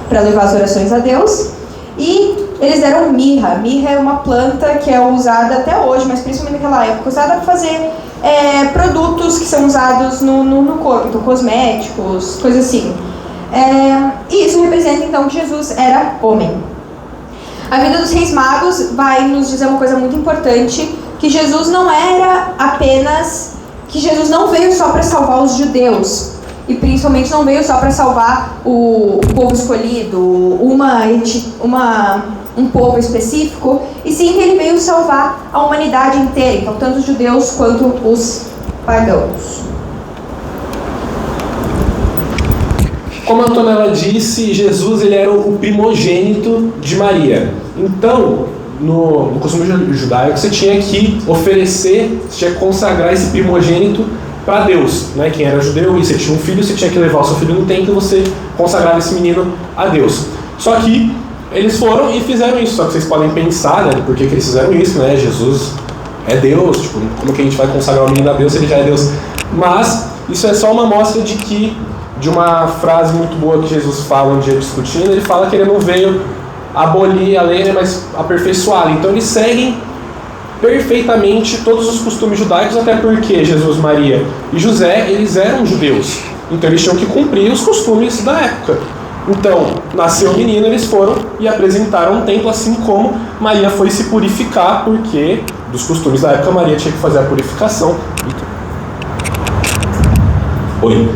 para levar as orações a Deus. E eles deram mirra. Mirra é uma planta que é usada até hoje, mas principalmente naquela época, usada para fazer produtos que são usados no corpo, então cosméticos, coisas assim. E isso representa então que Jesus era homem. A vida dos reis magos vai nos dizer uma coisa muito importante, que Jesus não veio só para salvar os judeus, e principalmente não veio só para salvar o povo escolhido, um povo específico, e sim que ele veio salvar a humanidade inteira, então tanto os judeus quanto os pagãos. Como a Antonella disse, Jesus ele era o primogênito de Maria. Então, no costume judaico, você tinha que oferecer, você tinha que consagrar esse primogênito para Deus, né? Quem era judeu e você tinha um filho, você tinha que levar o seu filho no templo e você consagrava esse menino a Deus. Só que eles foram e fizeram isso. Só que vocês podem pensar, né, por que eles fizeram isso, né? Jesus é Deus, tipo, como que a gente vai consagrar o menino a Deus se ele já é Deus? Mas isso é só uma amostra de uma frase muito boa que Jesus fala um dia discutindo. Ele fala que ele não veio abolir a lei, né, mas aperfeiçoá-la. Então eles seguem perfeitamente todos os costumes judaicos, até porque Jesus, Maria e José, eles eram judeus. Então eles tinham que cumprir os costumes da época. Então, nasceu o menino, eles foram e apresentaram um templo, assim como Maria foi se purificar, porque dos costumes da época Maria tinha que fazer a purificação. Oi.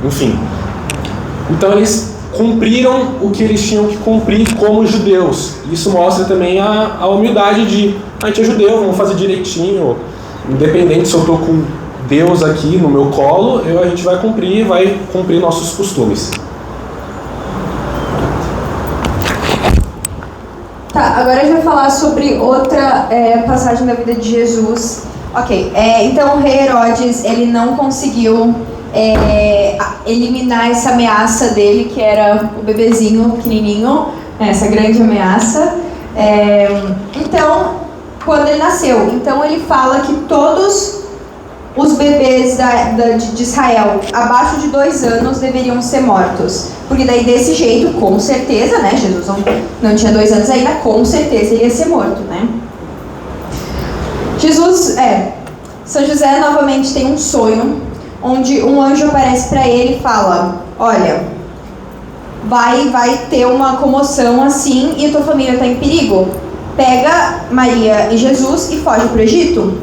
Enfim. Então eles cumpriram o que eles tinham que cumprir como judeus. Isso mostra também a humildade de a gente é judeu, vamos fazer direitinho. Independente se eu estou com Deus aqui no meu colo, a gente vai cumprir nossos costumes. Tá, agora a gente vai falar sobre outra passagem da vida de Jesus. Ok, então o rei Herodes, ele não conseguiu eliminar essa ameaça dele, que era o bebezinho pequenininho, essa grande ameaça. Então, quando ele nasceu, então ele fala que todos os bebês de Israel abaixo de 2 anos deveriam ser mortos. Porque daí desse jeito, com certeza, né, Jesus não tinha 2 anos ainda, com certeza ele ia ser morto, né? São José novamente tem um sonho, onde um anjo aparece para ele e fala: olha, vai ter uma comoção assim e a tua família está em perigo. Pega Maria e Jesus e foge para o Egito.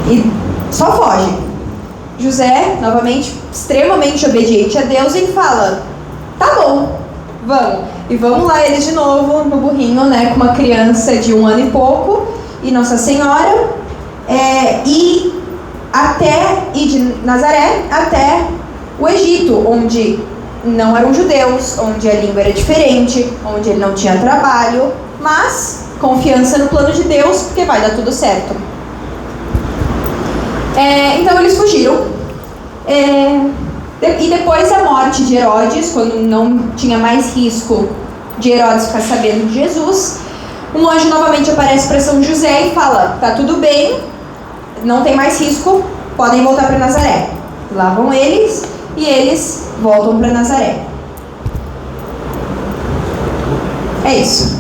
E só foge. José, novamente, extremamente obediente a Deus, ele fala: tá bom, vamos. E vamos lá eles de novo no burrinho, né, com uma criança de 1 ano e pouco e Nossa Senhora, e de Nazaré até o Egito, onde não eram judeus, onde a língua era diferente, onde ele não tinha trabalho, mas confiança no plano de Deus, porque vai dar tudo certo. Então eles fugiram. E depois da morte de Herodes, quando não tinha mais risco de Herodes ficar sabendo de Jesus, um anjo novamente aparece para São José e fala: tá tudo bem, não tem mais risco, podem voltar para Nazaré. Lá vão eles e eles voltam para Nazaré. É isso.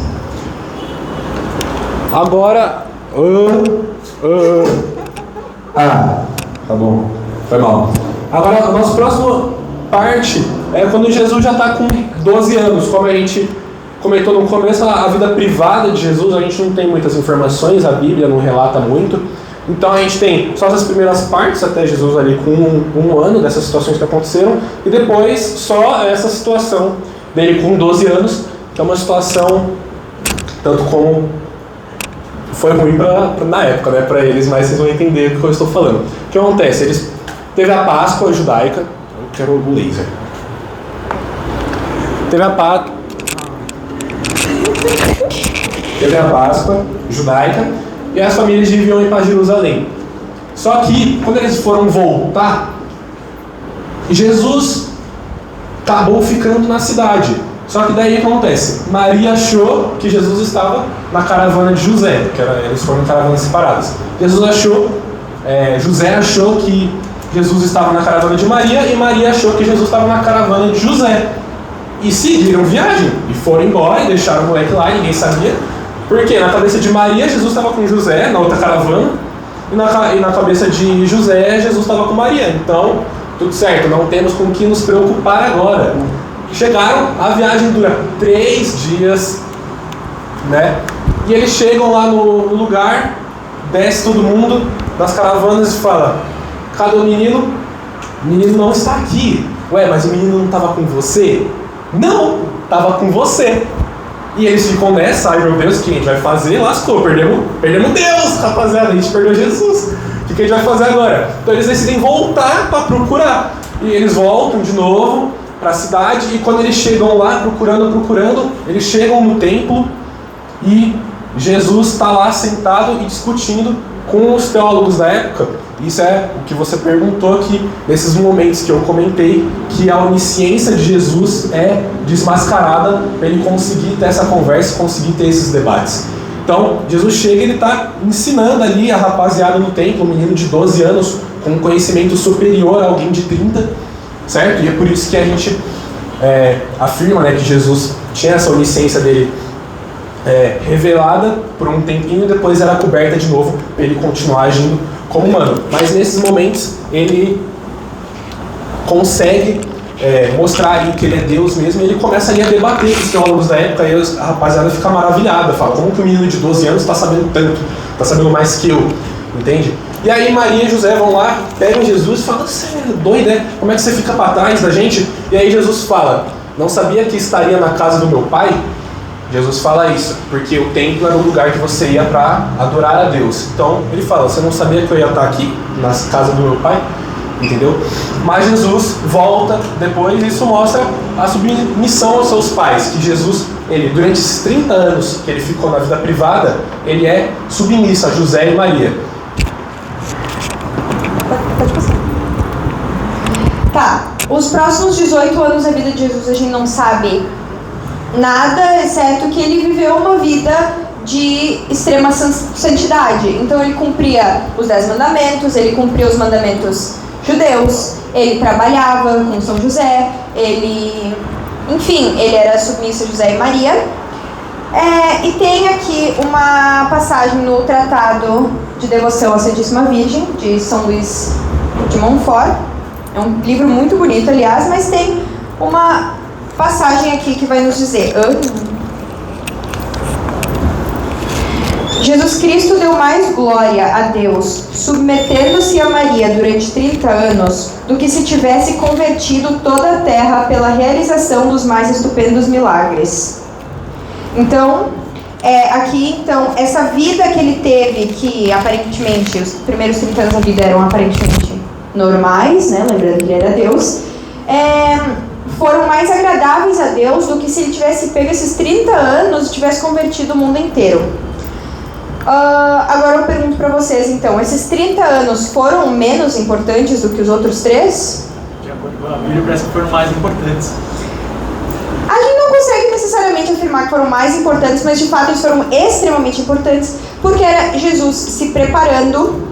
Agora... tá bom. Foi mal. Agora, a nossa próxima parte é quando Jesus já está com 12 anos. Como a gente comentou no começo, a vida privada de Jesus, a gente não tem muitas informações, a Bíblia não relata muito. Então a gente tem só as primeiras partes, até Jesus ali com um ano, dessas situações que aconteceram, e depois só essa situação dele com 12 anos, que é uma situação, tanto como foi ruim na época, né, para eles, mas vocês vão entender o que eu estou falando. O que acontece? Teve a Páscoa judaica, eu quero o laser. Teve a Páscoa judaica e as famílias deviam ir para Jerusalém. Só que, quando eles foram voltar, Jesus acabou ficando na cidade. Só que daí o que acontece? Maria achou que Jesus estava na caravana de José, porque eles foram em caravanas separadas. José achou que Jesus estava na caravana de Maria e Maria achou que Jesus estava na caravana de José. E seguiram viagem, e foram embora e deixaram o moleque lá, ninguém sabia. Porque na cabeça de Maria, Jesus estava com José, na outra caravana, e na cabeça de José, Jesus estava com Maria. Então, tudo certo, não temos com que nos preocupar agora. Chegaram, a viagem dura 3 dias, né? E eles chegam lá no lugar, desce todo mundo das caravanas e fala: cadê o menino? O menino não está aqui. Ué, mas o menino não estava com você? Não, estava com você. E eles ficam nessa: ai meu Deus, o que a gente vai fazer? Lascou, perdemos Deus, rapaziada, a gente perdeu Jesus. O que a gente vai fazer agora? Então eles decidem voltar para procurar. E eles voltam de novo para a cidade, e quando eles chegam lá procurando, eles chegam no templo e Jesus está lá sentado e discutindo com os teólogos da época. Isso é o que você perguntou aqui, nesses momentos que eu comentei, que a onisciência de Jesus é desmascarada para ele conseguir ter essa conversa, conseguir ter esses debates. Então, Jesus chega e ele está ensinando ali a rapaziada no templo, um menino de 12 anos, com um conhecimento superior a alguém de 30, certo? E é por isso que a gente afirma, né, que Jesus tinha essa onisciência dele revelada por um tempinho e depois era coberta de novo para ele continuar agindo como humano. Mas nesses momentos ele consegue mostrar ali que ele é Deus mesmo, e ele começa ali a debater com os teólogos da época, e a rapaziada fica maravilhada, fala, como que um menino de 12 anos está sabendo tanto, está sabendo mais que eu, entende? E aí Maria e José vão lá, pegam Jesus e falam, você é doido, né? Como é que você fica para trás da gente? E aí Jesus fala, não sabia que estaria na casa do meu pai? Jesus fala isso, porque o templo era o lugar que você ia para adorar a Deus. Então ele fala, você não sabia que eu ia estar aqui, na casa do meu pai? Entendeu? Mas Jesus volta depois, e isso mostra a submissão aos seus pais, que Jesus, ele, durante esses 30 anos que ele ficou na vida privada, ele é submisso a José e Maria. Pode passar. Tá, os próximos 18 anos da vida de Jesus a gente não sabe nada, exceto que ele viveu uma vida de extrema santidade. Então ele cumpria os 10 mandamentos, ele cumpria os mandamentos judeus, ele trabalhava com São José, ele era submisso a José e Maria. E tem aqui uma passagem no Tratado de Devoção à Santíssima Virgem, de São Luís de Montfort. É um livro muito bonito, aliás, mas tem uma passagem aqui que vai nos dizer: Jesus Cristo deu mais glória a Deus, submetendo-se a Maria durante 30 anos, do que se tivesse convertido toda a terra pela realização dos mais estupendos milagres. Então, essa vida que ele teve, que aparentemente, os primeiros 30 anos da vida eram aparentemente normais, né? Lembrando que ele era Deus, foram mais agradáveis a Deus do que se ele tivesse pego esses 30 anos e tivesse convertido o mundo inteiro. Agora eu pergunto para vocês, então, esses 30 anos foram menos importantes do que os outros 3? De acordo com a Bíblia, parece que foram mais importantes. A gente não consegue necessariamente afirmar que foram mais importantes, mas de fato eles foram extremamente importantes, porque era Jesus se preparando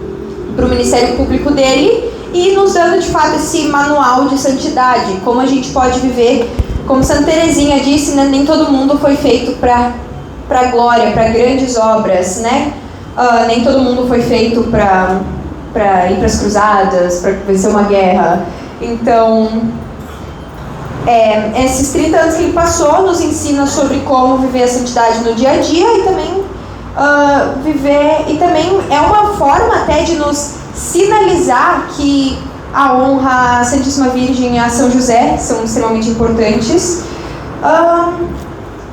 para o ministério público dele e nos dando de fato esse manual de santidade, como a gente pode viver, como Santa Teresinha disse, né, nem todo mundo foi feito para glória, para grandes obras, né? Nem todo mundo foi feito para ir para as cruzadas, para vencer uma guerra. Então, esses 30 anos que ele passou nos ensina sobre como viver a santidade no dia a dia e também e também é uma forma até de nos sinalizar que a honra à Santíssima Virgem e a São José são extremamente importantes.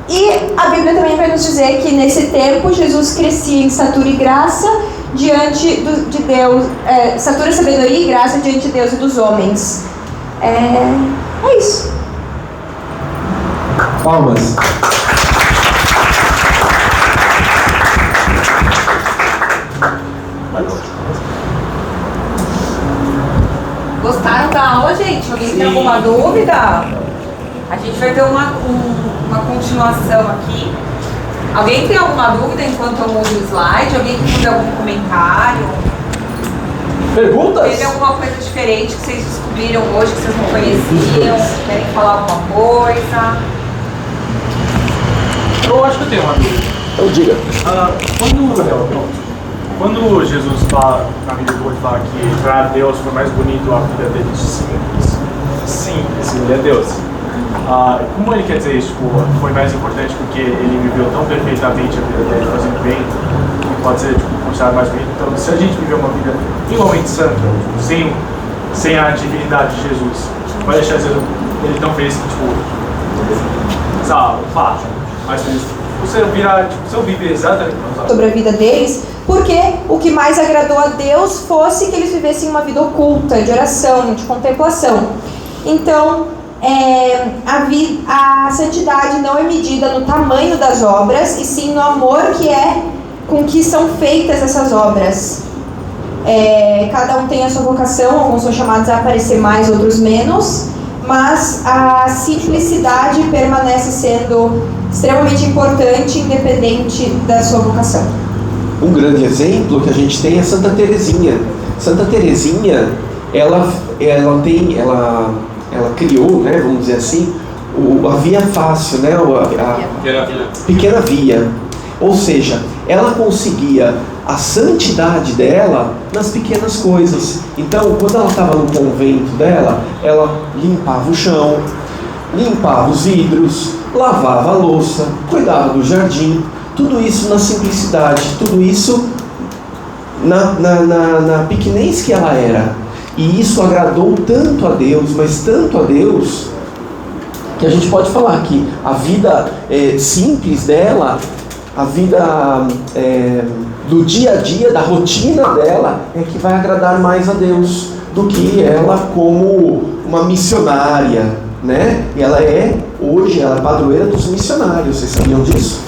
E a Bíblia também vai nos dizer que nesse tempo Jesus crescia em estatura e graça diante de Deus, estatura, sabedoria e graça diante de Deus e dos homens. É isso. Palmas. Gostaram da aula, gente? Alguém tem alguma dúvida? A gente vai ter uma continuação aqui. Alguém tem alguma dúvida enquanto eu mudo o slide? Alguém tem fazer algum comentário? Perguntas? Teve alguma coisa diferente que vocês descobriram hoje, que vocês não conheciam? Querem falar alguma coisa? Eu acho que eu tenho uma dúvida. Então diga. Quando Jesus fala, na Bíblia pode falar que para Deus foi mais bonito a vida dele simples, ele é Deus. Como ele quer dizer isso? Foi mais importante porque ele viveu tão perfeitamente a vida dele fazendo bem, que pode ser considerado mais bonito. Então, se a gente viver uma vida igualmente santa, sem a divindade de Jesus, vai deixar ele tão feliz que, mais feliz. Se eu viver exatamente sobre a vida deles, porque o que mais agradou a Deus fosse que eles vivessem uma vida oculta, de oração, de contemplação. Então, a santidade não é medida no tamanho das obras, e sim no amor que é com que são feitas essas obras. Cada um tem a sua vocação, alguns são chamados a aparecer mais, outros menos, mas a simplicidade permanece sendo extremamente importante, independente da sua vocação. Um grande exemplo que a gente tem é Santa Teresinha. Santa Teresinha, ela criou, né, vamos dizer assim, a via fácil, né, a pequena via. Ou seja, ela conseguia a santidade dela nas pequenas coisas. Então, quando ela estava no convento dela, ela limpava o chão, limpava os vidros, lavava a louça, cuidava do jardim, tudo isso na simplicidade, tudo isso na pequenez que ela era. E isso agradou tanto a Deus, mas tanto a Deus, que a gente pode falar que a vida simples dela, a vida do dia a dia, da rotina dela, é que vai agradar mais a Deus do que ela como uma missionária, né? E hoje ela é padroeira dos missionários, vocês sabiam disso?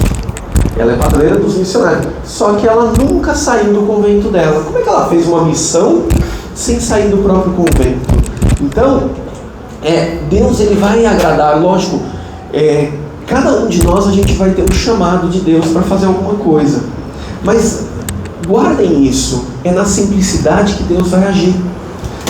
Ela é padroeira dos missionários, só que ela nunca saiu do convento dela. Como é que ela fez uma missão sem sair do próprio convento? Então, Deus ele vai agradar, lógico, cada um de nós a gente vai ter um chamado de Deus para fazer alguma coisa, mas guardem isso, é na simplicidade que Deus vai agir,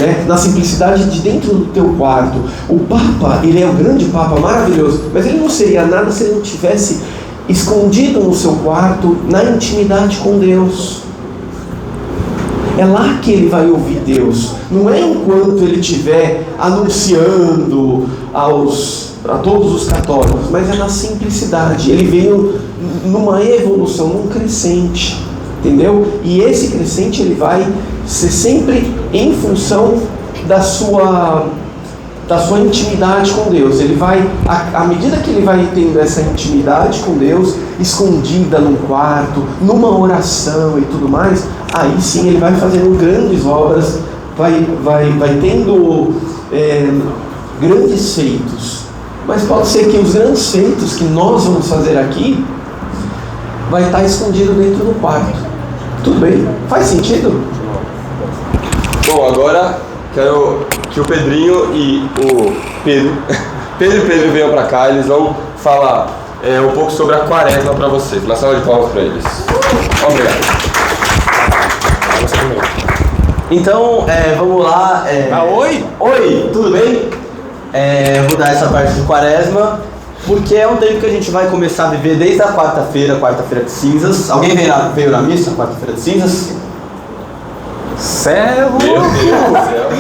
né? Na simplicidade de dentro do teu quarto. O Papa, ele é um grande Papa, maravilhoso, mas ele não seria nada se ele não tivesse escondido no seu quarto, na intimidade com Deus. É lá que ele vai ouvir Deus. Não é enquanto ele estiver anunciando a todos os católicos, mas é na simplicidade. Ele veio numa evolução, num crescente, entendeu? E esse crescente ele vai ser sempre em função da sua intimidade com Deus. Ele vai, à medida que ele vai tendo essa intimidade com Deus, escondida num quarto, numa oração e tudo mais, aí sim ele vai fazendo grandes obras, vai tendo grandes feitos. Mas pode ser que os grandes feitos que nós vamos fazer aqui vai estar escondido dentro do quarto. Tudo bem? Faz sentido? Bom, agora quero que o Pedrinho e o Pedro e Pedro venham para cá, eles vão falar um pouco sobre a quaresma para vocês. Uma salva de palmas para eles. Obrigado. Então, vamos lá. Oi! Oi, tudo bem? Vou dar essa parte de quaresma, porque é um tempo que a gente vai começar a viver desde a quarta-feira de cinzas. Alguém veio na missa, quarta-feira de cinzas? Céu! Meu Deus do céu.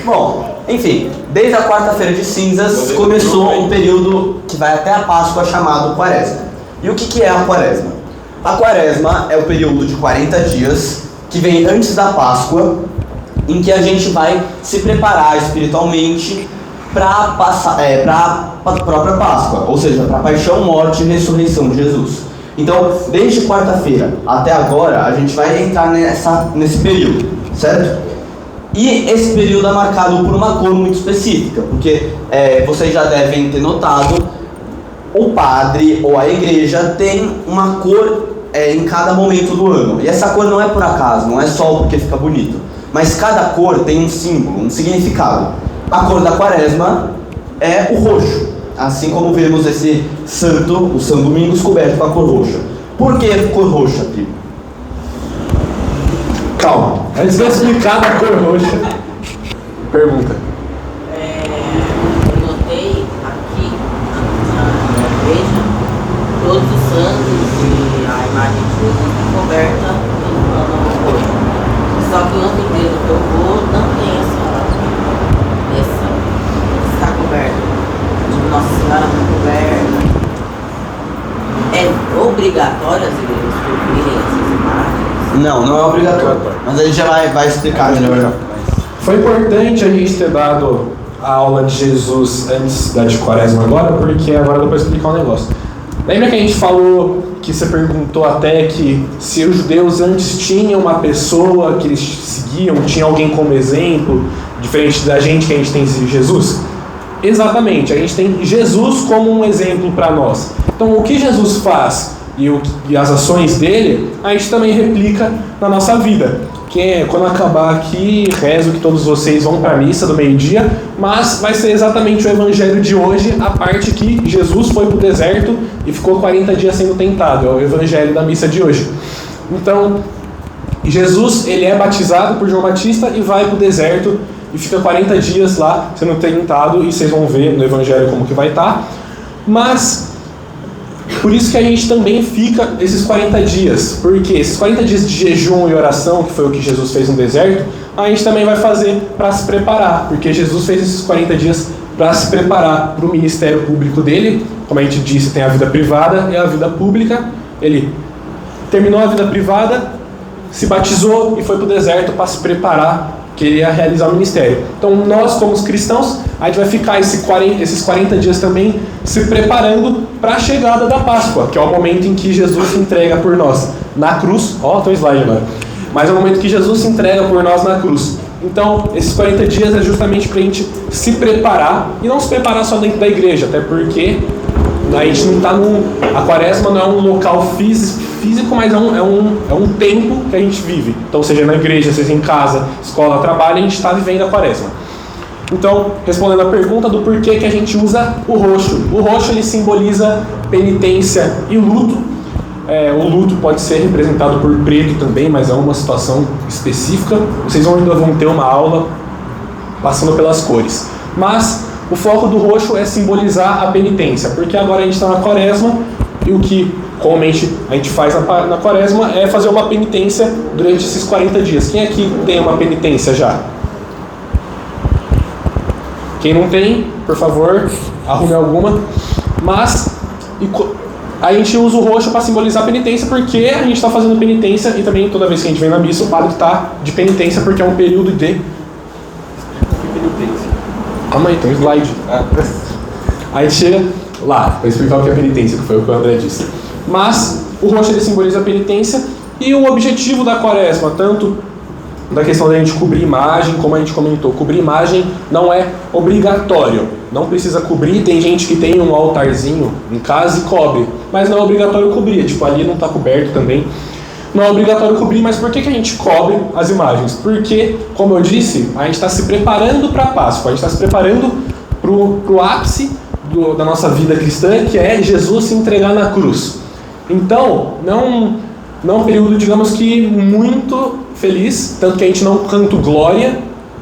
Bom, enfim, desde a quarta-feira de cinzas começou um período que vai até a Páscoa chamado quaresma. E o que é a quaresma? A quaresma é o período de 40 dias que vem antes da Páscoa, em que a gente vai se preparar espiritualmente para a própria Páscoa, ou seja, para a paixão, morte e ressurreição de Jesus. Então, desde quarta-feira até agora, a gente vai entrar nesse período, certo? E esse período é marcado por uma cor muito específica, porque vocês já devem ter notado, o padre ou a igreja tem uma cor em cada momento do ano. E essa cor não é por acaso, não é só porque fica bonito, mas cada cor tem um símbolo, um significado. A cor da quaresma é o roxo, assim como vemos esse santo, o São Domingos, coberto com a cor roxa. Por que cor roxa, Pri? Calma, antes de eu explicar da cor roxa, pergunta. Eu notei aqui na igreja, todos os santos e a imagem de Jesus é coberta pelo pano roxo. Só que o outro igreja que eu vou não tem essa está coberta. Tipo, Nossa Senhora está coberta. É obrigatório as igrejas cobrirem essas imagens? Não é obrigatório, mas a gente já vai explicar melhor. Foi importante a gente ter dado a aula de Jesus antes da de quaresma agora, porque agora eu vou explicar um negócio. Lembra que a gente falou, que você perguntou até que se os judeus antes tinham uma pessoa que eles seguiam, tinha alguém como exemplo, diferente da gente que a gente tem Jesus? Exatamente, a gente tem Jesus como um exemplo para nós. Então o que Jesus faz e as ações dele, a gente também replica na nossa vida. Que quando acabar aqui, rezo que todos vocês vão para a missa do meio-dia, mas vai ser exatamente o evangelho de hoje, a parte que Jesus foi para o deserto e ficou 40 dias sendo tentado, é o evangelho da missa de hoje. Então, Jesus, ele é batizado por João Batista e vai para o deserto e fica 40 dias lá sendo tentado, e vocês vão ver no evangelho como que vai estar. Mas Por isso que a gente também fica esses 40 dias. Porque esses 40 dias de jejum e oração, que foi o que Jesus fez no deserto, a gente também vai fazer para se preparar. Porque Jesus fez esses 40 dias para se preparar para o ministério público dele. Como a gente disse, tem a vida privada e a vida pública. Ele terminou a vida privada, se batizou e foi para o deserto para se preparar, que ele ia realizar o ministério. Então nós, como os cristãos, a gente vai ficar esses 40 dias também se preparando para a chegada da Páscoa, que é o momento em que Jesus se entrega por nós na cruz. Ó, tô slide agora. Mas é o momento que Jesus se entrega por nós na cruz. Então, esses 40 dias é justamente para a gente se preparar, e não se preparar só dentro da igreja, até porque a gente não está a quaresma não é um local físico, mas é um tempo que a gente vive. Então, seja na igreja, seja em casa, escola, trabalho, a gente está vivendo a quaresma. Então, respondendo a pergunta do porquê que a gente usa o roxo. O roxo, ele simboliza penitência e luto. O luto pode ser representado por preto também, mas é uma situação específica. Vocês ainda vão ter uma aula passando pelas cores. Mas o foco do roxo é simbolizar a penitência, porque agora a gente está na quaresma, e o que comumente a gente faz na quaresma é fazer uma penitência durante esses 40 dias. Quem aqui tem uma penitência já? Quem não tem, por favor, arrume alguma. Mas a gente usa o roxo para simbolizar a penitência, porque a gente está fazendo penitência, e também toda vez que a gente vem na missa, o padre está de penitência, porque é um período de... Calma aí, tem um slide. Aí a gente chega lá, para explicar o que é penitência, que foi o que o André disse. Mas o roxo, ele simboliza a penitência, e o objetivo da quaresma, tanto da questão da gente cobrir imagem, como a gente comentou, cobrir imagem não é obrigatório, não precisa cobrir. Tem gente que tem um altarzinho em casa e cobre, mas não é obrigatório cobrir, tipo ali não está coberto também. Não é obrigatório cobrir, mas por que a gente cobre as imagens? Porque, como eu disse, a gente está se preparando para a Páscoa, a gente está se preparando para o ápice da nossa vida cristã, que é Jesus se entregar na cruz. Então, não é um período, digamos que, muito feliz, tanto que a gente não canta o Glória.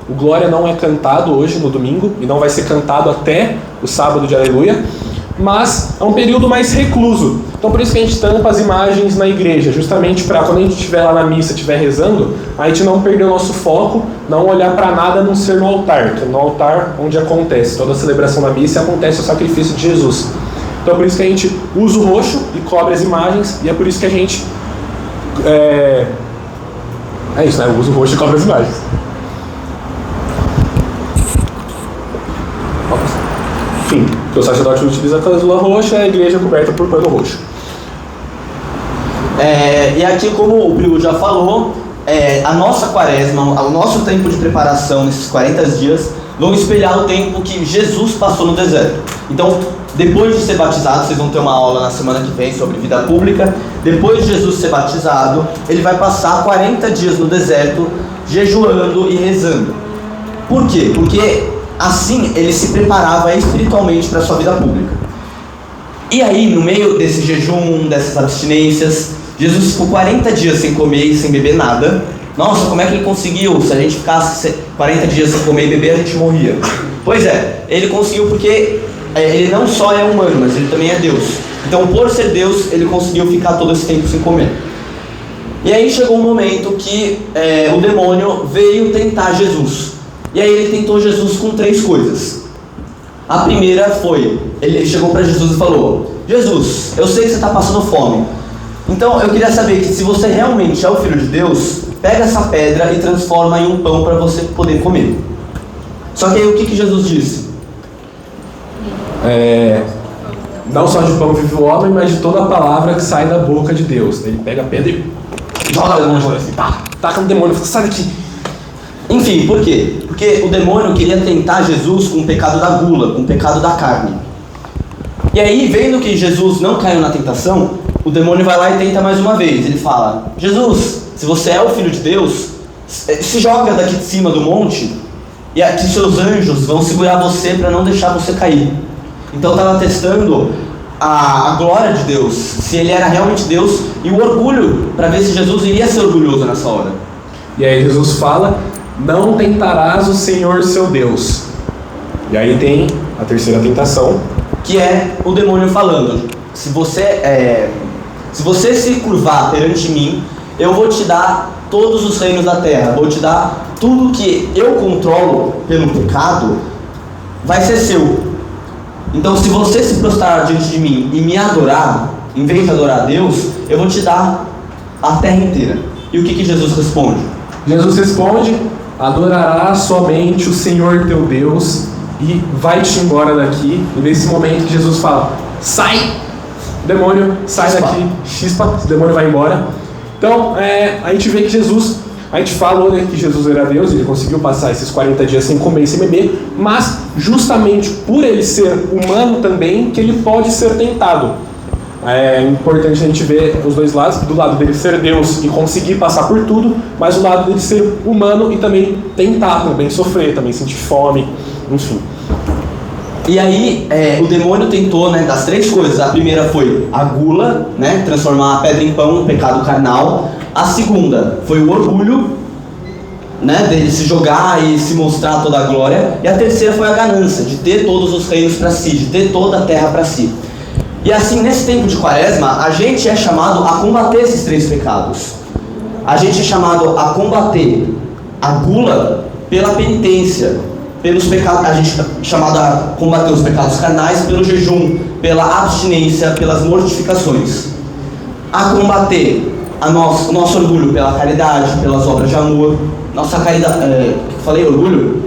O Glória não é cantado hoje no domingo, e não vai ser cantado até o sábado de Aleluia. Mas é um período mais recluso. Então por isso que a gente tampa as imagens na igreja, justamente para quando a gente estiver lá na missa, estiver rezando, a gente não perder o nosso foco, não olhar para nada a não ser no altar, que é no altar onde acontece toda a celebração da missa e acontece o sacrifício de Jesus. Então por isso que a gente usa o roxo e cobre as imagens, e é por isso que a gente é isso, né? Usa o roxo e cobre as imagens. Enfim, o sacerdote utiliza a cláusula roxa e a igreja coberta por pano roxo. E aqui, como o Prigo já falou, a nossa quaresma, o nosso tempo de preparação nesses 40 dias, vão espelhar o tempo que Jesus passou no deserto. Então, depois de ser batizado, vocês vão ter uma aula na semana que vem sobre vida pública. Depois de Jesus ser batizado, ele vai passar 40 dias no deserto, jejuando e rezando. Por quê? Porque assim ele se preparava espiritualmente para a sua vida pública. E aí, no meio desse jejum, dessas abstinências, Jesus ficou 40 dias sem comer e sem beber nada. Nossa, como é que ele conseguiu? Se a gente ficasse 40 dias sem comer e beber, a gente morria. Pois é, ele conseguiu porque ele não só é humano, mas ele também é Deus. Então, por ser Deus, ele conseguiu ficar todo esse tempo sem comer. E aí chegou um momento que o demônio veio tentar Jesus. E aí ele tentou Jesus com 3 coisas. A primeira foi, ele chegou para Jesus e falou: Jesus, eu sei que você está passando fome. Então eu queria saber que se você realmente é o Filho de Deus, pega essa pedra e transforma em um pão para você poder comer. Só que aí o que Jesus disse? Não só de pão vive o homem, mas de toda a palavra que sai da boca de Deus. Ele pega a pedra e joga no demônio assim, taca no demônio, sai daqui. Enfim, por quê? Porque o demônio queria tentar Jesus com o pecado da gula, com o pecado da carne. E aí, vendo que Jesus não caiu na tentação, o demônio vai lá e tenta mais uma vez. Ele fala: Jesus, se você é o Filho de Deus, se joga daqui de cima do monte, e aqui seus anjos vão segurar você para não deixar você cair. Então estava testando a glória de Deus, se ele era realmente Deus, e o orgulho, para ver se Jesus iria ser orgulhoso nessa hora. E aí Jesus fala: não tentarás o Senhor seu Deus. E aí tem a terceira tentação, que é o demônio falando: se você se curvar perante mim, eu vou te dar todos os reinos da terra, vou te dar tudo que eu controlo pelo pecado, vai ser seu. Então, se você se prostrar diante de mim e me adorar, em vez de adorar a Deus, eu vou te dar a terra inteira. E o que Jesus responde? Jesus responde: adorarás somente o Senhor teu Deus e vai-te embora daqui. E nesse momento Jesus fala: sai! Demônio, sai daqui, chispa, o demônio vai embora. Então, a gente vê que Jesus, a gente falou, né, que Jesus era Deus, ele conseguiu passar esses 40 dias sem comer e sem beber, mas justamente por ele ser humano também, que ele pode ser tentado. É importante a gente ver os dois lados, do lado dele ser Deus e conseguir passar por tudo, mas do lado dele ser humano e também tentar, também sofrer, também sentir fome, enfim. E aí, o demônio tentou, né, das 3 coisas. A primeira foi a gula, né, transformar a pedra em pão, um pecado carnal. A segunda foi o orgulho, né, dele se jogar e se mostrar toda a glória. E a terceira foi a ganância, de ter todos os reinos para si, de ter toda a terra para si. E assim, nesse tempo de quaresma, a gente é chamado a combater esses 3 pecados. A gente é chamado a combater a gula pela penitência, pelos pecados, a gente é chamado a combater os pecados carnais pelo jejum, pela abstinência, pelas mortificações. A combater o nosso orgulho pela caridade, pelas obras de amor. Nossa caridade... falei orgulho?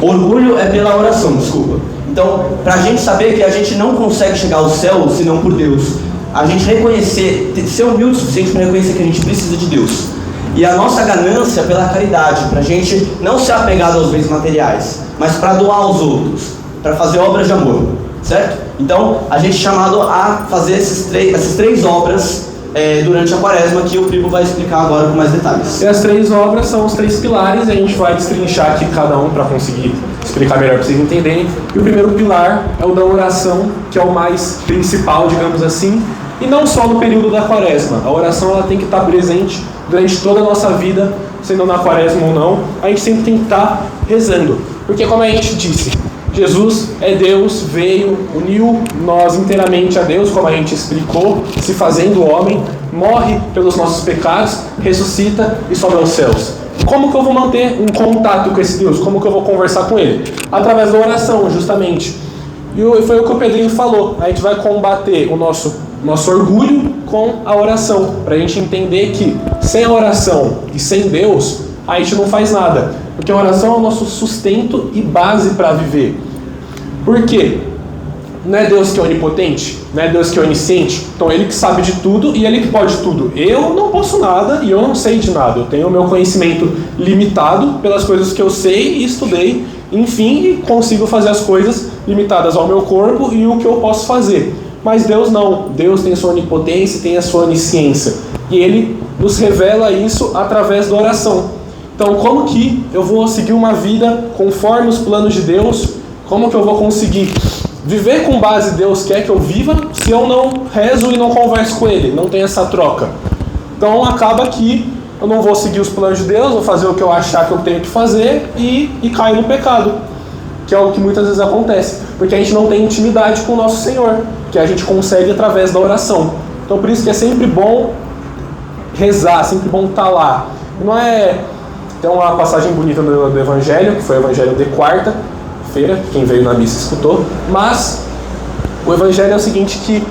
Orgulho é pela oração, desculpa. Então, para a gente saber que a gente não consegue chegar ao céu senão por Deus, a gente reconhecer, ser humilde o suficiente para reconhecer que a gente precisa de Deus. E a nossa ganância pela caridade, para a gente não ser apegado aos bens materiais, mas para doar aos outros, para fazer obras de amor, certo? Então, a gente é chamado a fazer essas três obras durante a quaresma, que o Primo vai explicar agora com mais detalhes. E as 3 obras são os 3 pilares, e a gente vai destrinchar aqui cada um para conseguir explicar melhor para vocês entenderem. E o primeiro pilar é o da oração, que é o mais principal, digamos assim, e não só no período da quaresma. A oração ela tem que estar presente durante toda a nossa vida, sendo na quaresma ou não, a gente sempre tem que estar rezando. Porque, como a gente disse, Jesus é Deus, veio, uniu nós inteiramente a Deus, como a gente explicou, se fazendo homem, morre pelos nossos pecados, ressuscita e sobe aos céus. Como que eu vou manter um contato com esse Deus? Como que eu vou conversar com Ele? Através da oração, justamente. E foi o que o Pedrinho falou. A gente vai combater o nosso orgulho com a oração, para a gente entender que sem a oração e sem Deus, a gente não faz nada. Porque a oração é o nosso sustento e base para viver. Por quê? Não é Deus que é onipotente? Não é Deus que é onisciente? Então Ele que sabe de tudo e Ele que pode tudo. Eu não posso nada e eu não sei de nada. Eu tenho o meu conhecimento limitado pelas coisas que eu sei e estudei, enfim, e consigo fazer as coisas limitadas ao meu corpo e o que eu posso fazer. Mas Deus não. Deus tem a sua onipotência, tem a sua onisciência. E Ele nos revela isso através da oração. Então, como que eu vou seguir uma vida conforme os planos de Deus? Como que eu vou conseguir viver com base Deus quer que eu viva se eu não rezo e não converso com Ele? Não tem essa troca. Então, acaba que eu não vou seguir os planos de Deus, vou fazer o que eu achar que eu tenho que fazer e caio no pecado. Que é o que muitas vezes acontece. Porque a gente não tem intimidade com o nosso Senhor, que a gente consegue através da oração. Então, por isso que é sempre bom rezar, sempre bom estar lá. Não é... Tem uma passagem bonita do Evangelho, que foi o Evangelho de quarta-feira, quem veio na missa escutou, mas o Evangelho é o seguinte, que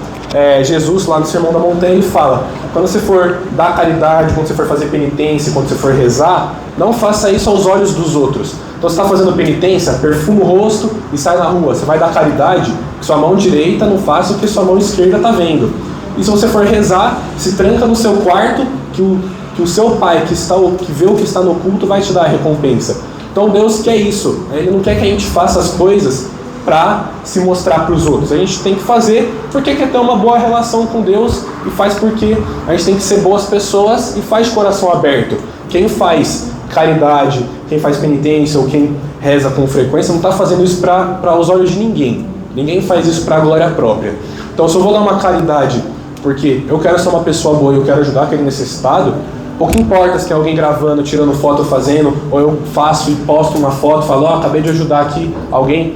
Jesus, lá no Sermão da Montanha, ele fala: quando você for dar caridade, quando você for fazer penitência, quando você for rezar, não faça isso aos olhos dos outros. Então você está fazendo penitência, perfuma o rosto e sai na rua. Você vai dar caridade, que sua mão direita não faça o que sua mão esquerda está vendo. E se você for rezar, se tranca no seu quarto, que o seu pai, que vê o que está no culto, vai te dar a recompensa. Então Deus quer isso. Ele não quer que a gente faça as coisas para se mostrar para os outros. A gente tem que fazer porque quer ter uma boa relação com Deus, e faz porque a gente tem que ser boas pessoas e faz de coração aberto. Quem faz caridade, quem faz penitência ou quem reza com frequência não está fazendo isso para os olhos de ninguém. Ninguém faz isso para a glória própria. Então, se eu vou dar uma caridade porque eu quero ser uma pessoa boa e eu quero ajudar aquele necessitado, pouco importa se tem alguém gravando, tirando foto, fazendo, ou eu faço e posto uma foto, falo, acabei de ajudar aqui alguém.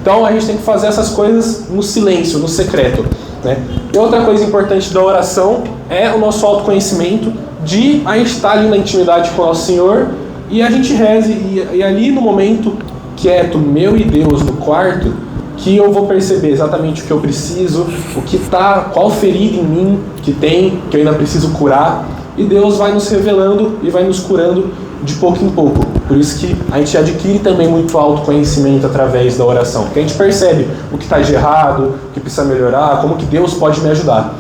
Então a gente tem que fazer essas coisas no silêncio, no secreto. né? E outra coisa importante da oração é o nosso autoconhecimento, de a gente estar ali na intimidade com o nosso Senhor e a gente reze, e ali no momento quieto, meu e Deus, no quarto, que eu vou perceber exatamente o que eu preciso, qual ferida em mim que eu ainda preciso curar, e Deus vai nos revelando e vai nos curando de pouco em pouco. Por isso que a gente adquire também muito autoconhecimento através da oração, porque a gente percebe o que está de errado, o que precisa melhorar, como que Deus pode me ajudar.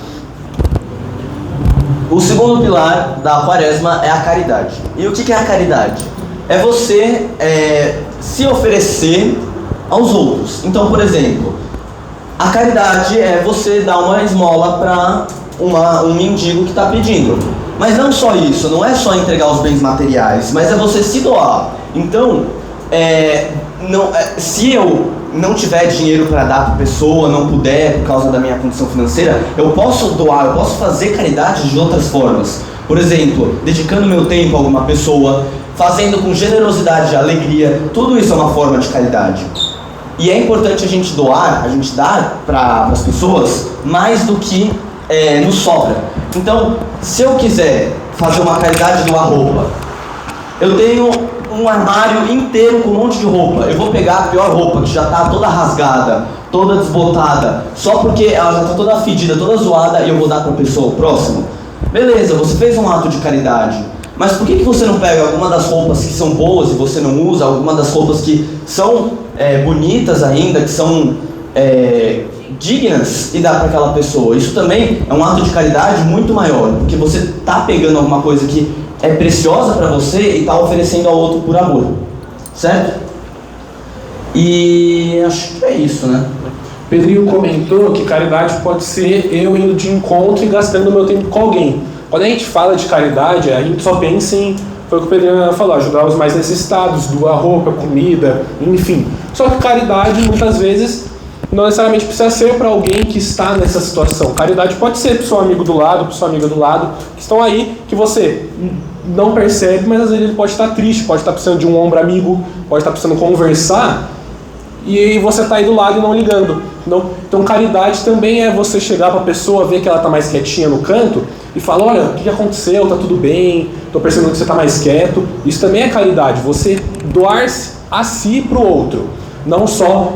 O segundo pilar da quaresma é a caridade. E o que é a caridade? É você se oferecer aos outros. Então, por exemplo, a caridade é você dar uma esmola para um mendigo que está pedindo. Mas não só isso, não é só entregar os bens materiais, mas é você se doar. Então, se eu não tiver dinheiro para dar para a pessoa, não puder por causa da minha condição financeira, eu posso doar, eu posso fazer caridade de outras formas. Por exemplo, dedicando meu tempo a alguma pessoa, fazendo com generosidade, alegria, tudo isso é uma forma de caridade. E é importante a gente doar, a gente dar para as pessoas mais do que nos sobra. Então, se eu quiser fazer uma caridade, doar roupa, eu tenho um armário inteiro com um monte de roupa. Eu vou pegar a pior roupa, que já está toda rasgada, toda desbotada, só porque ela já está toda fedida, toda zoada, e eu vou dar para a pessoa próxima. Beleza, você fez um ato de caridade, mas por que você não pega alguma das roupas que são boas e você não usa, alguma das roupas que são bonitas ainda, que são dignas, e dá para aquela pessoa? Isso também é um ato de caridade muito maior, porque você está pegando alguma coisa que é preciosa para você e está oferecendo ao outro por amor, certo? E acho que é isso, né? Pedrinho comentou que caridade pode ser eu indo de encontro e gastando meu tempo com alguém. Quando a gente fala de caridade, a gente só pensa em, foi o que o Pedrinho falou, ajudar os mais necessitados, doar roupa, comida, enfim. Só que caridade, muitas vezes, não necessariamente precisa ser para alguém que está nessa situação. Caridade pode ser para o seu amigo do lado, para sua amiga do lado, que estão aí, que você não percebe, mas às vezes ele pode estar triste, pode estar precisando de um ombro amigo, pode estar precisando conversar, e você está aí do lado e não ligando. Então caridade também é você chegar para a pessoa, ver que ela está mais quietinha no canto, e falar, olha, o que aconteceu, está tudo bem, estou percebendo que você está mais quieto. Isso também é caridade, você doar-se a si para o outro, não só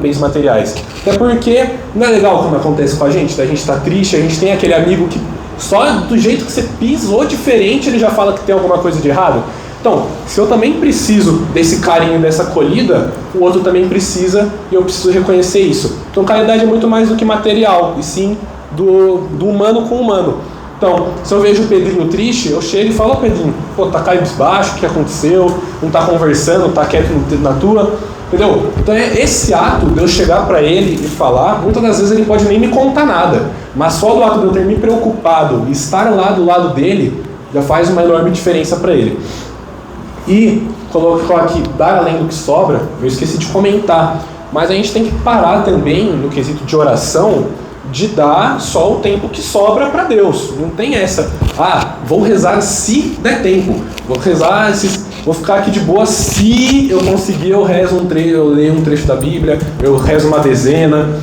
bens materiais. Até porque não é legal como acontece com a gente tá triste, a gente tem aquele amigo que só do jeito que você pisou diferente ele já fala que tem alguma coisa de errado. Então, se eu também preciso desse carinho, dessa acolhida, o outro também precisa, e eu preciso reconhecer isso. Então caridade é muito mais do que material, e sim do humano com o humano. Então, se eu vejo o Pedrinho triste, eu chego e falo, ó Pedrinho, pô, tá cabisbaixo, o que aconteceu? Não tá conversando, tá quieto na tua, entendeu? Então esse ato de eu chegar pra ele e falar, muitas das vezes ele pode nem me contar nada, mas só do ato de eu ter me preocupado e estar lá do lado dele, já faz uma enorme diferença pra ele. E, colocou aqui, dar além do que sobra, eu esqueci de comentar, mas a gente tem que parar também, no quesito de oração, de dar só o tempo que sobra para Deus. Não tem essa, vou rezar se der tempo, vou ficar aqui de boa se eu conseguir, eu leio um trecho da Bíblia, eu rezo uma dezena.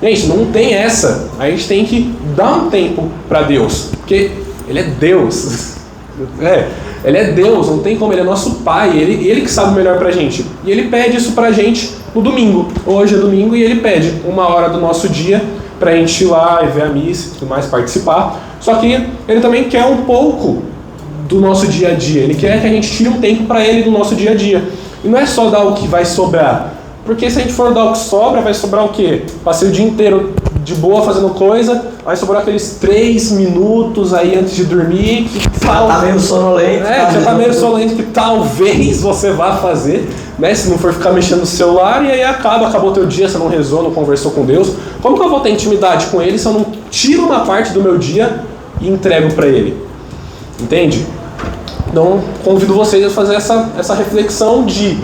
Gente, não tem essa. A gente tem que dar um tempo para Deus, porque Ele é Deus. Ele é Deus, não tem como, Ele é nosso Pai, Ele que sabe o melhor pra gente. E Ele pede isso pra gente no domingo. Hoje é domingo e Ele pede 1 hora do nosso dia pra gente ir lá e ver a missa e tudo mais, participar. Só que Ele também quer um pouco do nosso dia a dia. Ele quer que a gente tire um tempo pra Ele do nosso dia a dia. E não é só dar o que vai sobrar. Porque se a gente for dar o que sobra, vai sobrar o quê? Passei o dia inteiro de boa fazendo coisa, vai sobrar aqueles 3 minutos aí antes de dormir que tá meio sonolento. Já tá meio sonolento que talvez você vá fazer, né? Se não for ficar mexendo no celular, e aí acabou o teu dia, você não rezou, não conversou com Deus. Como que eu vou ter intimidade com Ele se eu não tiro uma parte do meu dia e entrego para Ele? Entende? Então, convido vocês a fazer essa reflexão de,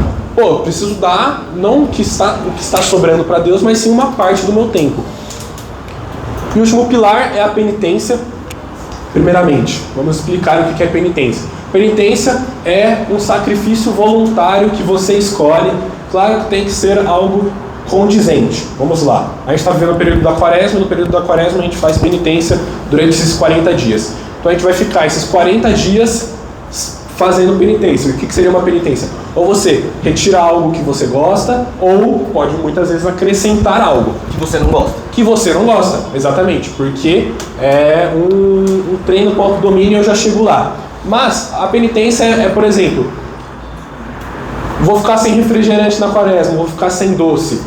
preciso dar, não o que está sobrando para Deus, mas sim uma parte do meu tempo. E o último pilar é a penitência. Primeiramente, vamos explicar o que é penitência. Penitência é um sacrifício voluntário que você escolhe. Claro que tem que ser algo condizente. Vamos lá. A gente está vivendo o período da quaresma, e no período da quaresma a gente faz penitência durante esses 40 dias. Então a gente vai ficar esses 40 dias fazendo penitência. O que seria uma penitência? Ou você retira algo que você gosta, ou pode muitas vezes acrescentar algo Que você não gosta. que você não gosta, exatamente, porque é um treino para o autodomínio, eu já chego lá. Mas a penitência por exemplo, vou ficar sem refrigerante na quaresma, vou ficar sem doce,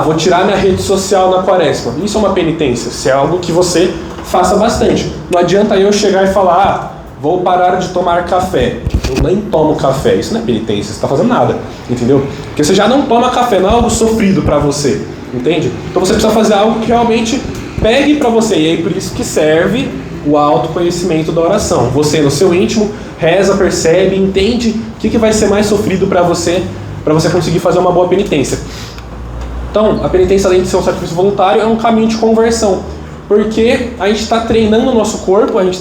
vou tirar minha rede social na quaresma. Isso é uma penitência, se é algo que você faça bastante. Não adianta eu chegar e falar, vou parar de tomar café. Eu nem tomo café, isso não é penitência, você está fazendo nada, entendeu? Porque você já não toma café, não é algo sofrido para você, entende? Então você precisa fazer algo que realmente pegue para você, e aí por isso que serve o autoconhecimento da oração. Você no seu íntimo reza, percebe, entende o que vai ser mais sofrido para você conseguir fazer uma boa penitência. Então, a penitência, além de ser um sacrifício voluntário, é um caminho de conversão. Porque a gente está treinando o nosso corpo, a gente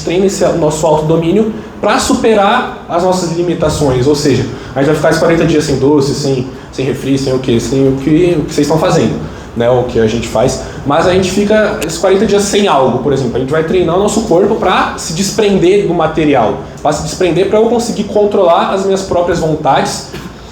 treina esse nosso autodomínio para superar as nossas limitações. Ou seja, a gente vai ficar esses 40 dias sem doce, sem refri, sem o que vocês estão fazendo, né? O que a gente faz. Mas a gente fica esses 40 dias sem algo, por exemplo. A gente vai treinar o nosso corpo para se desprender do material, para se desprender para eu conseguir controlar as minhas próprias vontades.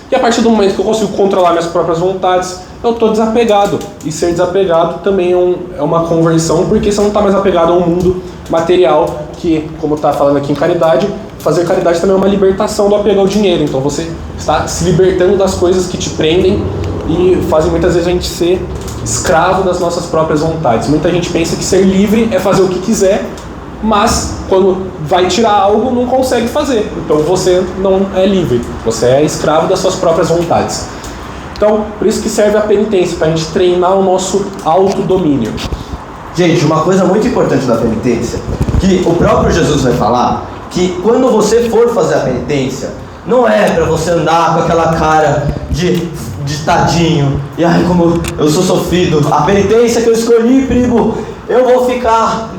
E a partir do momento que eu consigo controlar minhas próprias vontades, eu estou desapegado. E ser desapegado também é uma conversão, porque você não está mais apegado a um mundo material, que, como está falando aqui em caridade, fazer caridade também é uma libertação do apego ao dinheiro. Então você está se libertando das coisas que te prendem e fazem muitas vezes a gente ser escravo das nossas próprias vontades. Muita gente pensa que ser livre é fazer o que quiser, mas quando vai tirar algo, não consegue fazer. Então você não é livre, você é escravo das suas próprias vontades. Então, por isso que serve a penitência, para a gente treinar o nosso autodomínio. Gente, uma coisa muito importante da penitência, que o próprio Jesus vai falar, que quando você for fazer a penitência, não é para você andar com aquela cara de tadinho, e ai como eu sou sofrido, a penitência que eu escolhi, primo, eu vou ficar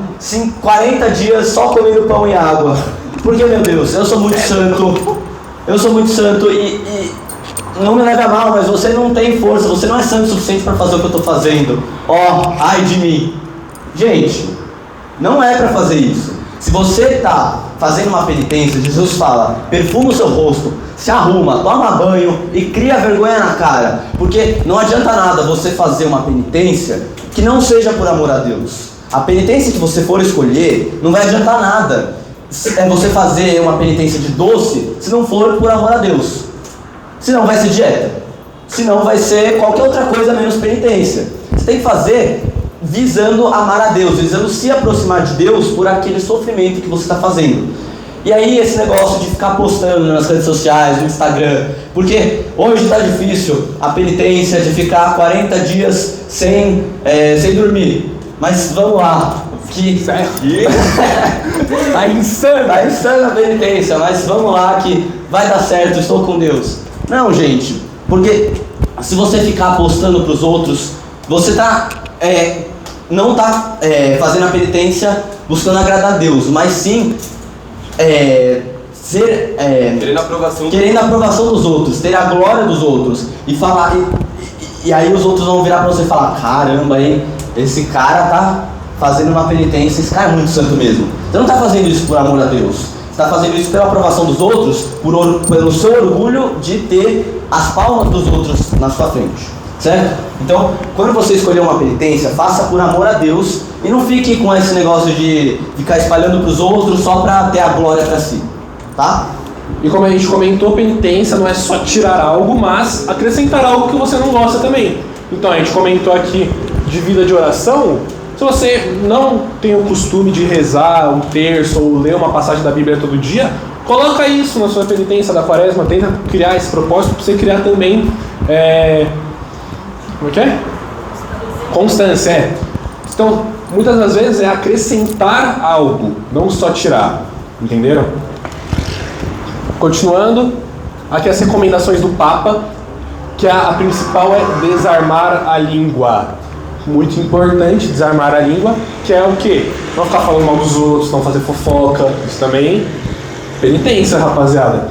40 dias só comendo pão e água, porque meu Deus, eu sou muito santo e não me leve a mal, mas você não tem força, você não é santo o suficiente para fazer o que eu estou fazendo, ai de mim. Gente, não é para fazer isso. Se você está fazendo uma penitência, Jesus fala, perfuma o seu rosto, se arruma, toma banho e cria vergonha na cara, porque não adianta nada você fazer uma penitência que não seja por amor a Deus. A penitência que você for escolher não vai adiantar nada. É você fazer uma penitência de doce se não for por amor a Deus. Senão vai ser dieta. Senão vai ser qualquer outra coisa menos penitência. Você tem que fazer visando amar a Deus, visando se aproximar de Deus por aquele sofrimento que você está fazendo. E aí esse negócio de ficar postando nas redes sociais, no Instagram, porque hoje está difícil a penitência de ficar 40 dias sem dormir. Mas vamos lá, que tá insana a penitência, mas vamos lá que vai dar certo, estou com Deus. Não, gente, porque se você ficar postando para os outros, você não está fazendo a penitência buscando agradar a Deus, mas sim querendo a aprovação dos outros, ter a glória dos outros e falar, e aí os outros vão virar para você e falar, caramba, hein, esse cara tá fazendo uma penitência, esse cara é muito santo mesmo. Você não está fazendo isso por amor a Deus, você está fazendo isso pela aprovação dos outros, pelo seu orgulho de ter as palmas dos outros na sua frente, certo? Então, quando você escolher uma penitência, faça por amor a Deus e não fique com esse negócio de ficar espalhando para os outros só para ter a glória para si, tá? E como a gente comentou, penitência não é só tirar algo, mas acrescentar algo que você não gosta também. Então a gente comentou aqui de vida de oração. Se você não tem o costume de rezar um terço ou ler uma passagem da Bíblia todo dia, coloca isso na sua penitência da quaresma, tenta criar esse propósito para você criar também como é que é? Constância, Então, muitas das vezes é acrescentar algo, não só tirar. Entenderam? Continuando, aqui as recomendações do Papa, que a principal é desarmar a língua. Muito importante, desarmar a língua, que é o quê? Não ficar falando mal dos outros, não fazer fofoca, isso também penitência, rapaziada.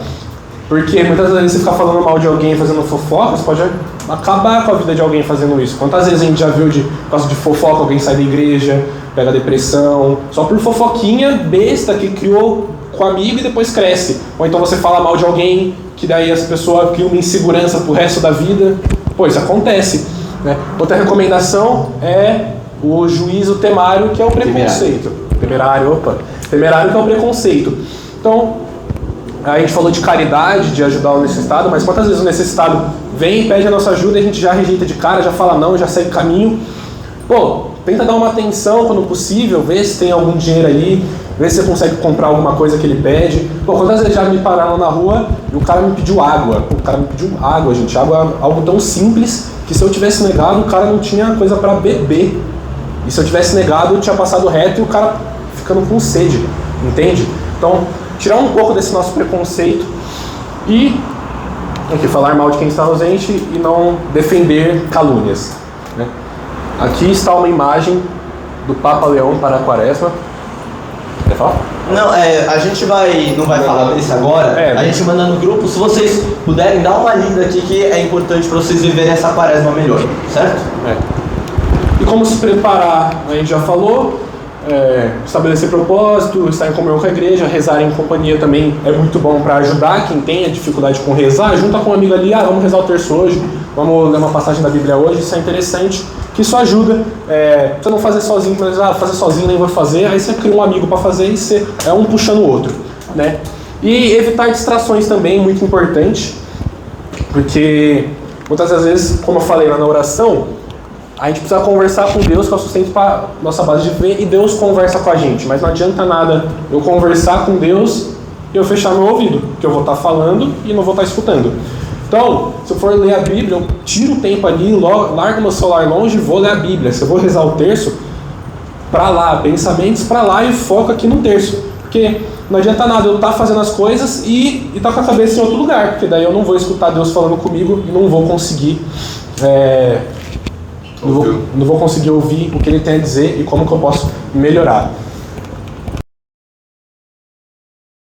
Porque muitas vezes você ficar falando mal de alguém, fazendo fofoca, você pode acabar com a vida de alguém fazendo isso. Quantas vezes a gente já viu por causa de fofoca, alguém sai da igreja, pega depressão, só por fofoquinha besta que criou com amigo e depois cresce. Ou então você fala mal de alguém, que daí essa pessoa cria uma insegurança pro resto da vida. Pô, isso acontece, né? Outra recomendação é o juízo temário, que é o preconceito. Temerário, que é o preconceito. Então, a gente falou de caridade, de ajudar o necessitado, mas quantas vezes o necessitado vem, pede a nossa ajuda e a gente já rejeita de cara, já fala não, já segue caminho. Pô, tenta dar uma atenção quando possível, vê se tem algum dinheiro ali, vê se você consegue comprar alguma coisa que ele pede. Pô, quantas vezes já me pararam na rua e o cara me pediu água? Pô, o cara me pediu água, gente. Água é algo tão simples que se eu tivesse negado, o cara não tinha coisa pra beber. E se eu tivesse negado, eu tinha passado reto e o cara ficando com sede, entende? Então, tirar um pouco desse nosso preconceito e falar mal de quem está ausente e não defender calúnias, né? Aqui está uma imagem do Papa Leão para a Quaresma. Quer falar? Não, a gente não vai falar desse agora, a gente manda no grupo. Se vocês puderem, dar uma lida aqui que é importante para vocês viverem essa Quaresma melhor, certo? E como se preparar, a gente já falou, estabelecer propósito, estar em comunhão com a igreja, rezar em companhia também é muito bom para ajudar quem tem a dificuldade com rezar. Junta com um amigo ali, vamos rezar o terço hoje, vamos ler uma passagem da Bíblia hoje, isso é interessante, que isso ajuda. Você não fazer sozinho, mas fazer sozinho nem vou fazer, aí você cria um amigo para fazer e você é um puxando o outro, né? E evitar distrações também, muito importante, porque muitas das vezes, como eu falei lá na oração, a gente precisa conversar com Deus, que é o sustento para nossa base de fé, e Deus conversa com a gente. Mas não adianta nada eu conversar com Deus e eu fechar meu ouvido, que eu vou estar falando e não vou estar escutando. Então, se eu for ler a Bíblia, eu tiro o tempo ali, largo meu celular longe e vou ler a Bíblia. Se eu vou rezar o terço, para lá, pensamentos para lá e foco aqui no terço. Porque não adianta nada eu estar fazendo as coisas e estar com a cabeça em outro lugar, porque daí eu não vou escutar Deus falando comigo e não vou conseguir... Não vou conseguir ouvir o que ele tem a dizer e como que eu posso melhorar.